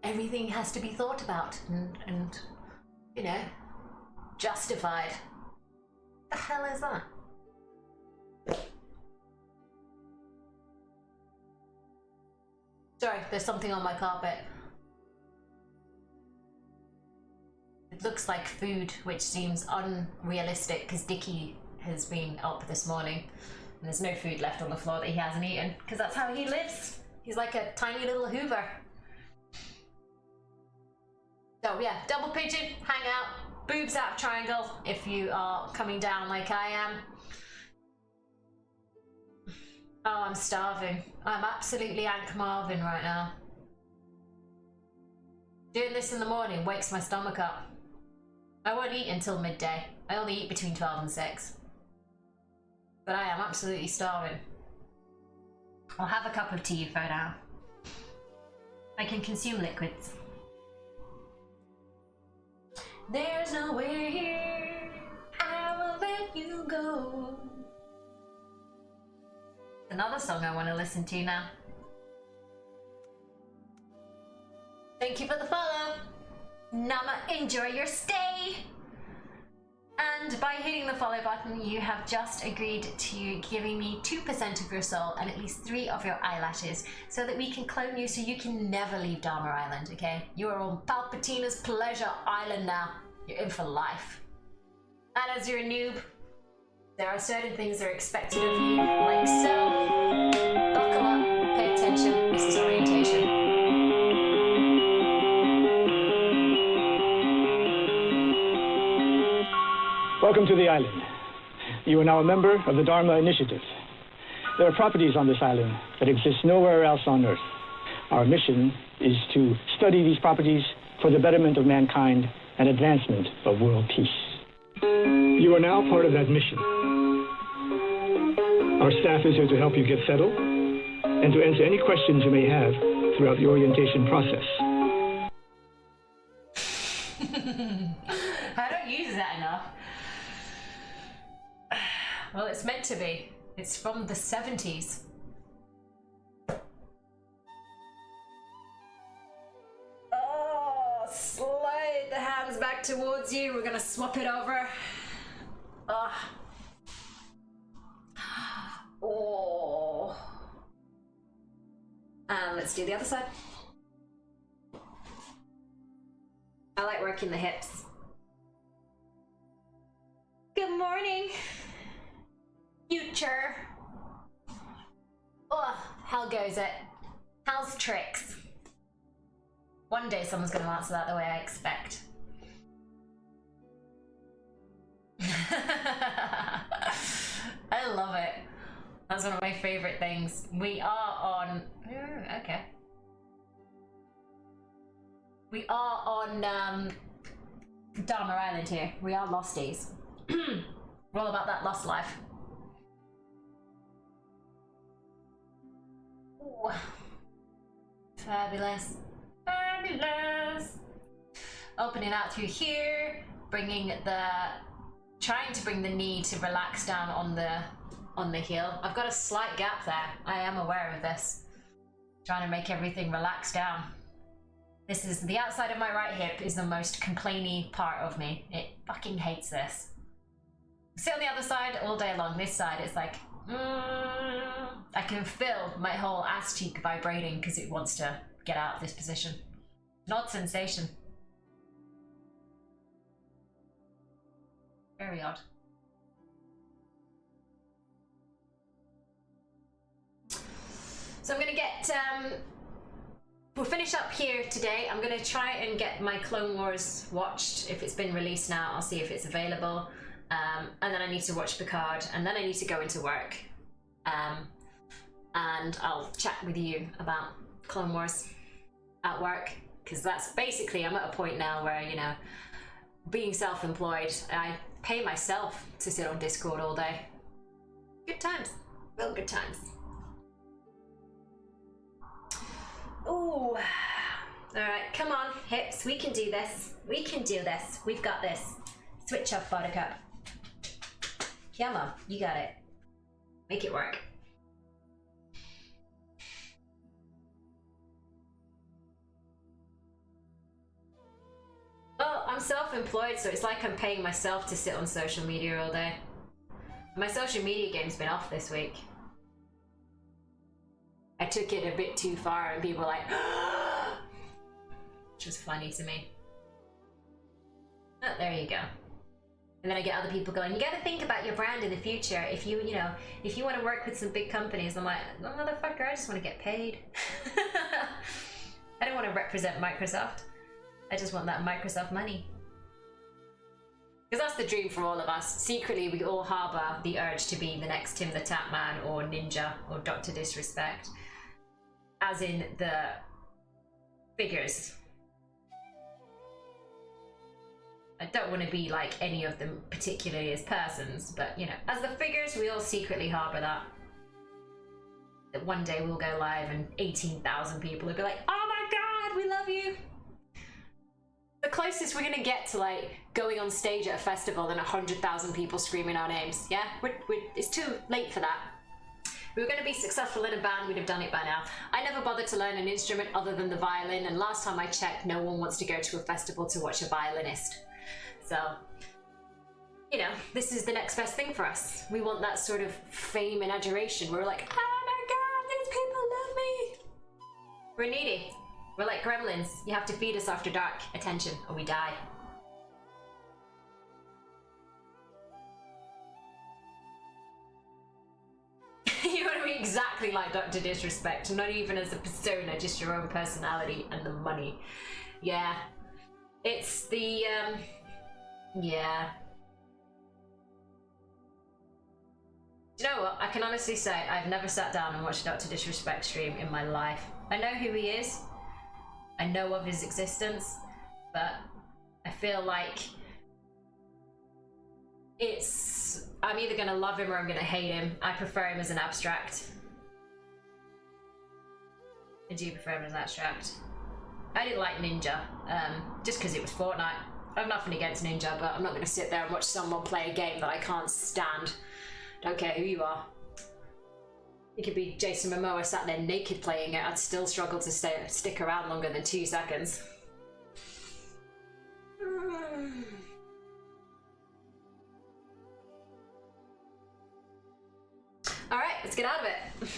Everything has to be thought about and you know, justified. What the hell is that? Sorry, there's something on my carpet. It looks like food, which seems unrealistic because Dickie has been up this morning and there's no food left on the floor that he hasn't eaten because that's how he lives. He's like a tiny little Hoover. So yeah, double pigeon, hang out, boobs out triangle if you are coming down like I am. Oh, I'm starving. I'm absolutely Ank Marvin right now. Doing this in the morning wakes my stomach up. I won't eat until midday. I only eat between 12 and 6. But I am absolutely starving. I'll have a cup of tea for now. I can consume liquids. There's nowhere here I will let you go. Another song I want to listen to now. Thank you for the follow. Nama, enjoy your stay. And by hitting the follow button, you have just agreed to giving me 2% of your soul and at least 3 of your eyelashes so that we can clone you so you can never leave Dharma Island, okay? You are on Palpatine's Pleasure Island now. You're in for life. And as you're a noob, there are certain things that are expected of you, like so. Buckle up, pay attention, this is orientation. Welcome to the island. You are now a member of the Dharma Initiative. There are properties on this island that exist nowhere else on Earth. Our mission is to study these properties for the betterment of mankind and advancement of world peace. You are now part of that mission. Our staff is here to help you get settled and to answer any questions you may have throughout the orientation process. I don't use that enough. Well, it's meant to be. It's from the 70s. Oh, slide the hands back towards you. We're gonna swap it over. Oh. And let's do the other side. I like working the hips. Good morning, future. Oh, how goes it? How's tricks? One day someone's going to answer that the way I expect. I love it. That's one of my favorite things. We are on... okay. We are on Dharma Island here. We are losties. We're all about that lost life. Ooh. Fabulous. Fabulous. Opening out through here, trying to bring the knee to relax down on the heel. I've got a slight gap there. I am aware of this. Trying to make everything relax down. This is the outside of my right hip is the most complainy part of me. It fucking hates this. Sit on the other side all day long. This side is like, I can feel my whole ass cheek vibrating because it wants to get out of this position. An odd sensation. Very odd. So I'm gonna get, we'll finish up here today. I'm gonna try and get my Clone Wars watched. If it's been released now, I'll see if it's available. And then I need to watch Picard, and then I need to go into work. And I'll chat with you about Clone Wars at work, because that's basically, I'm at a point now where, you know, being self-employed, I pay myself to sit on Discord all day. Good times, real good times. Ooh, all right, come on, hips, we can do this. We can do this, we've got this. Switch off, Buttercup. Come on, you got it. Make it work. Well, I'm self-employed, so it's like I'm paying myself to sit on social media all day. My social media game's been off this week. I took it a bit too far and people were like, which was funny to me. Oh, there you go. And then I get other people going, you gotta think about your brand in the future. If you know, if you want to work with some big companies, I'm like, oh, motherfucker, I just want to get paid. I don't want to represent Microsoft. I just want that Microsoft money. Because that's the dream for all of us. Secretly, we all harbor the urge to be the next Tim the Tap Man or Ninja or Dr. Disrespect. As in the figures. I don't want to be like any of them particularly as persons, but you know, as the figures, we all secretly harbour that. That one day we'll go live and 18,000 people will be like, oh my god, we love you. The closest we're gonna get to like going on stage at a festival than 100,000 people screaming our names. Yeah, it's too late for that. If we were going to be successful in a band, we'd have done it by now. I never bothered to learn an instrument other than the violin, and last time I checked, no one wants to go to a festival to watch a violinist. So, you know, this is the next best thing for us. We want that sort of fame and adoration. We're like, oh my god, these people love me. We're needy. We're like gremlins. You have to feed us after dark. Attention, or we die. You want to be exactly like Dr. Disrespect, not even as a persona, just your own personality and the money. Yeah. It's the, yeah. Do you know what? I can honestly say I've never sat down and watched Dr. Disrespect stream in my life. I know who he is. I know of his existence, but I feel like I'm either gonna love him or I'm gonna hate him. I prefer him as an abstract. I do prefer him as an abstract. I didn't like Ninja, just because it was Fortnite. I have nothing against Ninja, but I'm not gonna sit there and watch someone play a game that I can't stand. Don't care who you are. It could be Jason Momoa sat there naked playing it. I'd still struggle to stick around longer than 2 seconds. Alright, let's get out of it.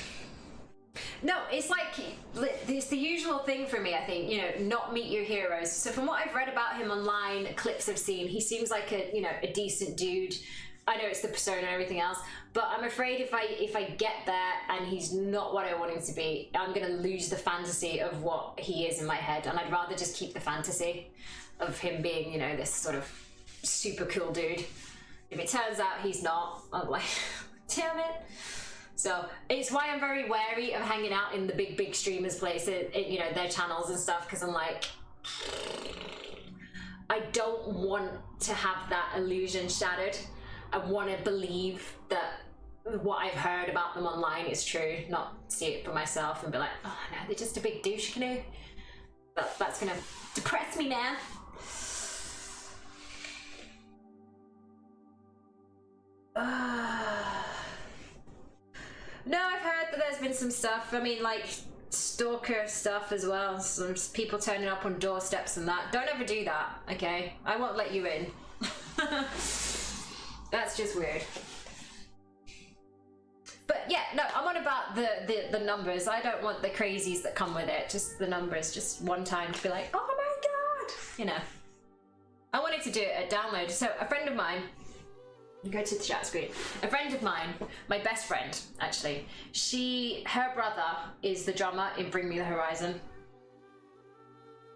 No, it's like, it's the usual thing for me, I think, you know, not meet your heroes. So from what I've read about him online, clips I've seen, he seems like a, you know, a decent dude. I know it's the persona and everything else, but I'm afraid if I get there and he's not what I want him to be, I'm gonna lose the fantasy of what he is in my head, and I'd rather just keep the fantasy of him being, you know, this sort of super cool dude. If it turns out he's not, I'm like, damn it. So it's why I'm very wary of hanging out in the big streamers' places, you know, their channels and stuff, because I'm like, I don't want to have that illusion shattered. I want to believe that what I've heard about them online is true, not see it for myself and be like, oh no, they're just a big douche canoe. But that's gonna depress me, man. No, I've heard that there's been some stuff. I mean, like stalker stuff as well. Some people turning up on doorsteps and that. Don't ever do that, okay? I won't let you in. That's just weird. But yeah, no, I'm on about the numbers. I don't want the crazies that come with it. Just the numbers. Just one time to be like, oh my god, you know. I wanted to do it at download. So a friend of mine, go to the chat screen. A friend of mine, my best friend actually, her brother is the drummer in Bring Me the Horizon.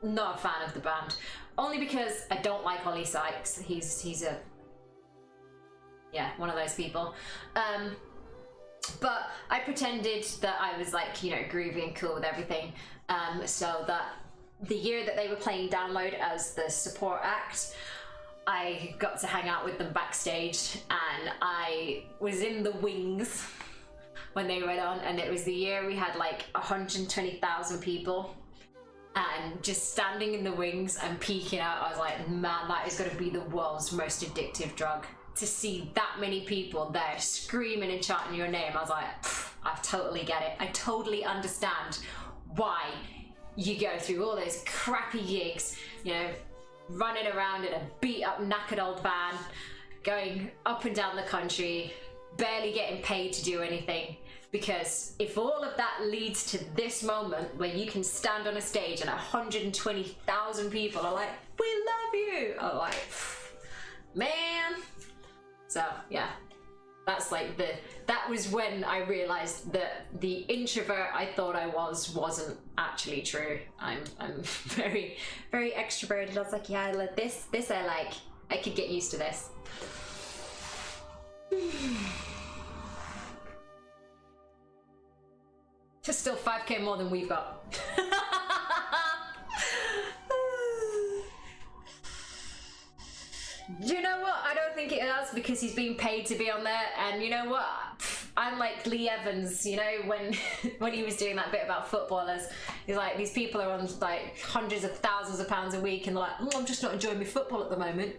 Not a fan of the band, only because I don't like Ollie Sykes. He's a, yeah, one of those people. But I pretended that I was like, you know, groovy and cool with everything, so that the year that they were playing Download as the support act, I got to hang out with them backstage, and I was in the wings when they went on, and it was the year we had like 120,000 people, and just standing in the wings and peeking out, I was like, man, that is going to be the world's most addictive drug. To see that many people there screaming and chanting your name, I was like, I totally get it. I totally understand why you go through all those crappy gigs, you know, running around in a beat up knackered old van, going up and down the country, barely getting paid to do anything. Because if all of that leads to this moment where you can stand on a stage and 120,000 people are like, we love you, I'm like, man. So yeah, that's like that was when I realized that the introvert I thought I wasn't actually true. I'm very, very extroverted. I was like, yeah, I like this I like. I could get used to this. Just still 5k more than we've got. You know what? I don't think it does, because he's being paid to be on there. And you know what? I'm like Lee Evans, you know, when when he was doing that bit about footballers. He's like, these people are on like hundreds of thousands of pounds a week, and they're like, I'm just not enjoying my football at the moment.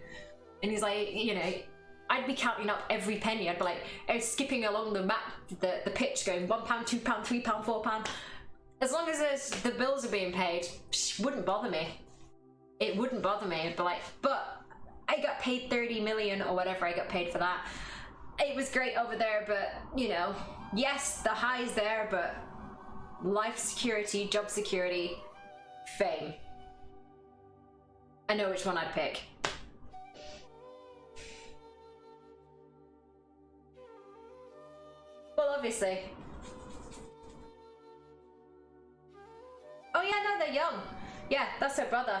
And he's like, you know, I'd be counting up every penny. I'd be like, I was skipping along the map, the pitch, going £1, £2, £3, £4. As long as the bills are being paid, wouldn't bother me. It wouldn't bother me. I'd be like, but I got paid 30 million or whatever I got paid for that. It was great over there, but you know, yes, the high's there, but life security, job security, fame. I know which one I'd pick. Well, obviously. Oh yeah, no, they're young. Yeah, that's her brother.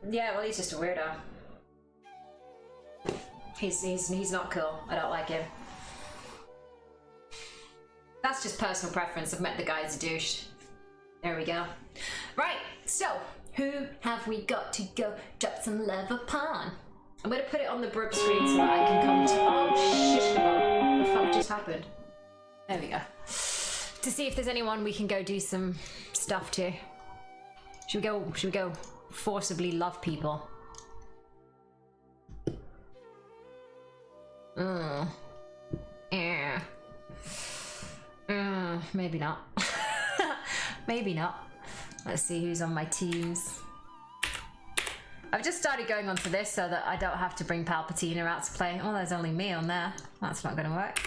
Yeah, well, he's just a weirdo. He's not cool. I don't like him. That's just personal preference. I've met the guy as a douche. There we go. Right, so who have we got to go drop some love upon? I'm gonna put it on the brub screen so that I can come to. Oh shit! What the fuck just happened? There we go. To see if there's anyone we can go do some stuff to. Should we go forcibly love people? Yeah. Maybe not. Maybe not. Let's see who's on my teams. I've just started going onto this so that I don't have to bring Palpatine out to play. Oh, there's only me on there. That's not gonna work.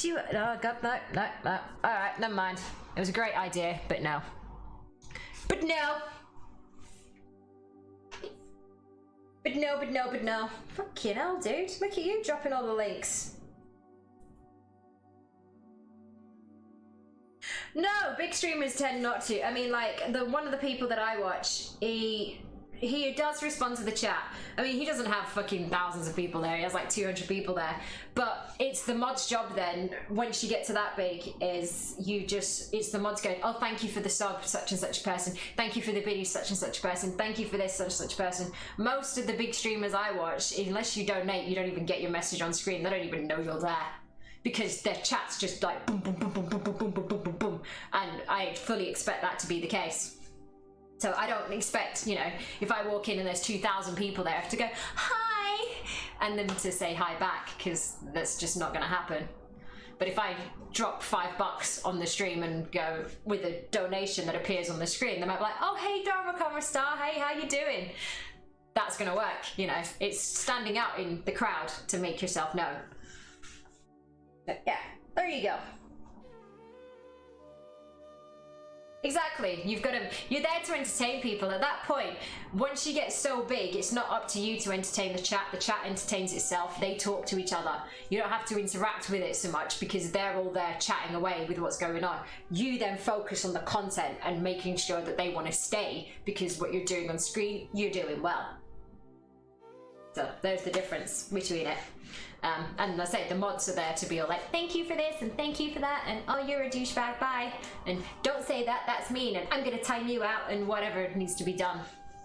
Oh god, no. Alright, never mind. It was a great idea, but no. But no! But no. Fucking hell, dude. Look at you dropping all the links. No, big streamers tend not to. I mean, like, one of the people that I watch, he does respond to the chat. I mean, he doesn't have fucking thousands of people there. He has like 200 people there. But it's the mod's job then, once you get to that big, is it's the mods going, oh, thank you for the sub, such and such person. Thank you for the biddy, such and such person. Thank you for this, such and such person. Most of the big streamers I watch, unless you donate, you don't even get your message on screen. They don't even know you're there. Because their chat's just like boom, boom, boom, boom, boom, boom, boom, boom, boom, boom, boom. And I fully expect that to be the case. So I don't expect, you know, if I walk in and there's 2,000 people there, I have to go, hi, and them to say hi back, because that's just not going to happen. But if I drop $5 on the stream and go with a donation that appears on the screen, they might be like, oh, hey, Dharma Comer Star, hey, how you doing? That's going to work, you know. It's standing out in the crowd to make yourself known. But yeah, there you go. Exactly, you're there to entertain people. At that point, once you get so big, it's not up to you to entertain the chat entertains itself. They talk to each other. You don't have to interact with it so much because they're all there chatting away with what's going on. You then focus on the content and making sure that they want to stay, because what you're doing on screen, you're doing well. So there's the difference between it. And I say the mods are there to be all like, thank you for this and thank you for that, and oh, you're a douchebag, bye, and don't say that, that's mean, and I'm gonna time you out, and whatever needs to be done.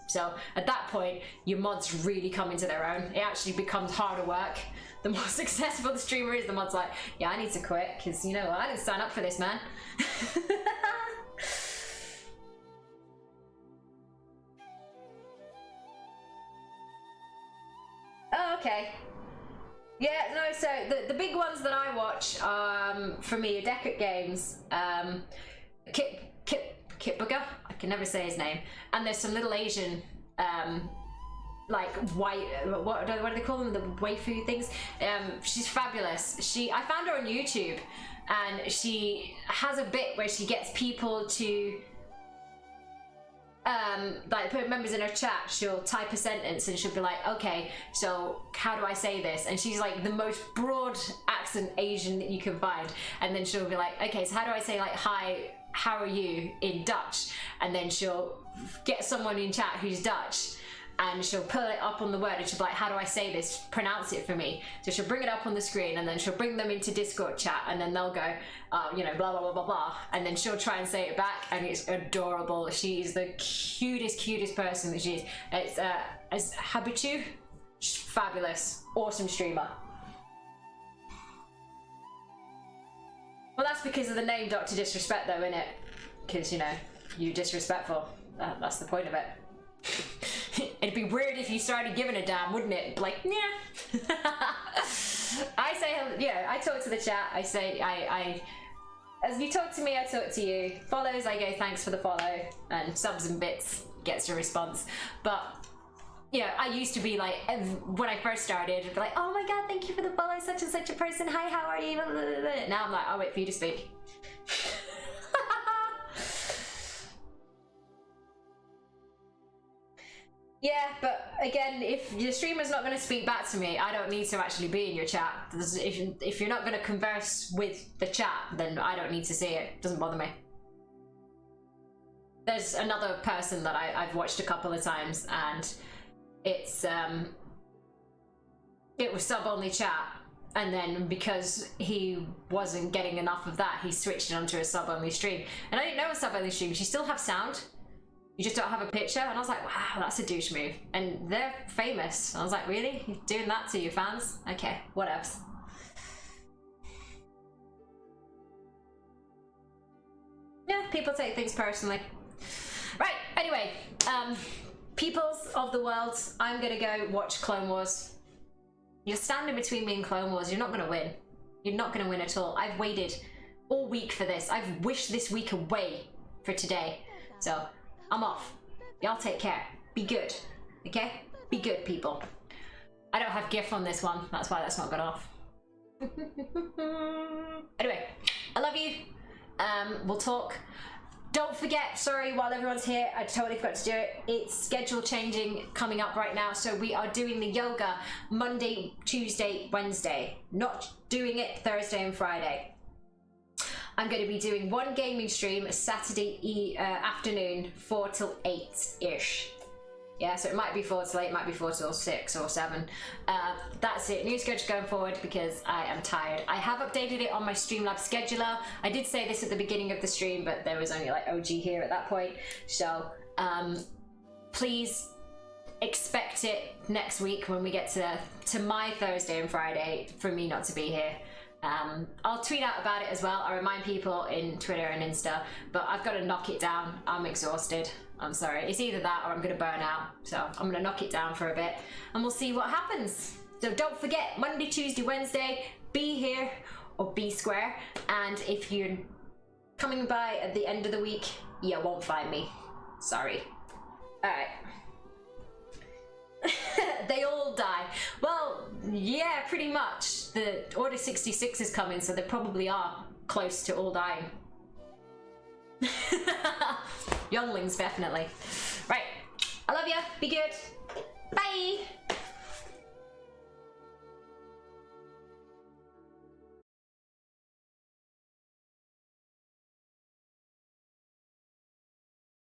So at that point, your mods really come into their own. It actually becomes harder work. The more successful the streamer is, the mod's like, yeah, I need to quit, because you know what, I didn't sign up for this, man. Oh, okay. Yeah, no, so the big ones that I watch for me are Deckard Games, Kit Booger, I can never say his name, and there's some little Asian, like white, what do they call them, the waifu things? She's fabulous. I found her on YouTube, and she has a bit where she gets people to like put members in her chat. She'll type a sentence and she'll be like, okay, so how do I say this? And she's like the most broad accent Asian that you can find, and then she'll be like, okay, so how do I say like hi, how are you in Dutch? And then she'll get someone in chat who's Dutch, and she'll pull it up on the word and she'll be like, how do I say this? Pronounce it for me. So she'll bring it up on the screen and then she'll bring them into Discord chat and then they'll go, you know, blah, blah, blah, blah, blah. And then she'll try and say it back and it's adorable. She's the cutest person that she is. It's as Habitu, fabulous, awesome streamer. Well, that's because of the name Dr. Disrespect though, innit? Because, you know, you're disrespectful. That's the point of it. It'd be weird if you started giving a damn, wouldn't it? Like, yeah. I say, yeah, I talk to the chat. I say, as you talk to me, I talk to you. Follows, I go, thanks for the follow. And subs and bits gets a response. But, yeah, I used to be like, when I first started, I'd be like, oh my god, thank you for the follow, such and such a person. Hi, how are you? Now I'm like, I'll wait for you to speak. Yeah, but again, if your streamer's not going to speak back to me, I don't need to actually be in your chat. If you're not going to converse with the chat, then I don't need to see it. It doesn't bother me. There's another person that I've watched a couple of times, and it's it was sub-only chat, and then because he wasn't getting enough of that, he switched it onto a sub-only stream. And I didn't know a sub-only stream, you still have sound. You just don't have a picture. And I was like, wow, that's a douche move. And they're famous. I was like, really? You're doing that to your fans? Okay, whatevs. Yeah, people take things personally. Right, anyway, peoples of the world, I'm gonna go watch Clone Wars. You're standing between me and Clone Wars. You're not gonna win. You're not gonna win at all. I've waited all week for this. I've wished this week away for today. So, I'm off. Y'all take care. Be good. Okay? Be good, people. I don't have GIF on this one. That's why that's not got off. Anyway, I love you. We'll talk. Don't forget, sorry, while everyone's here, I totally forgot to do it. It's schedule changing coming up right now. So we are doing the yoga Monday, Tuesday, Wednesday. Not doing it Thursday and Friday. I'm going to be doing one gaming stream Saturday afternoon, 4 till 8-ish. Yeah, so it might be 4 till 8, might be 4 till 6 or 7. That's it. New schedule going forward because I am tired. I have updated it on my Streamlabs scheduler. I did say this at the beginning of the stream, but there was only like OG here at that point. So please expect it next week when we get to my Thursday and Friday for me not to be here. I'll tweet out about it as well. I remind people in Twitter and Insta, but I've got to knock it down. I'm exhausted. I'm sorry. It's either that or I'm going to burn out. So I'm going to knock it down for a bit and we'll see what happens. So don't forget, Monday, Tuesday, Wednesday, be here or be square. And if you're coming by at the end of the week, you won't find me. Sorry. All right. They all die. Well, yeah, pretty much. The Order 66 is coming, so they probably are close to all dying. Younglings, definitely. Right. I love you. Be good.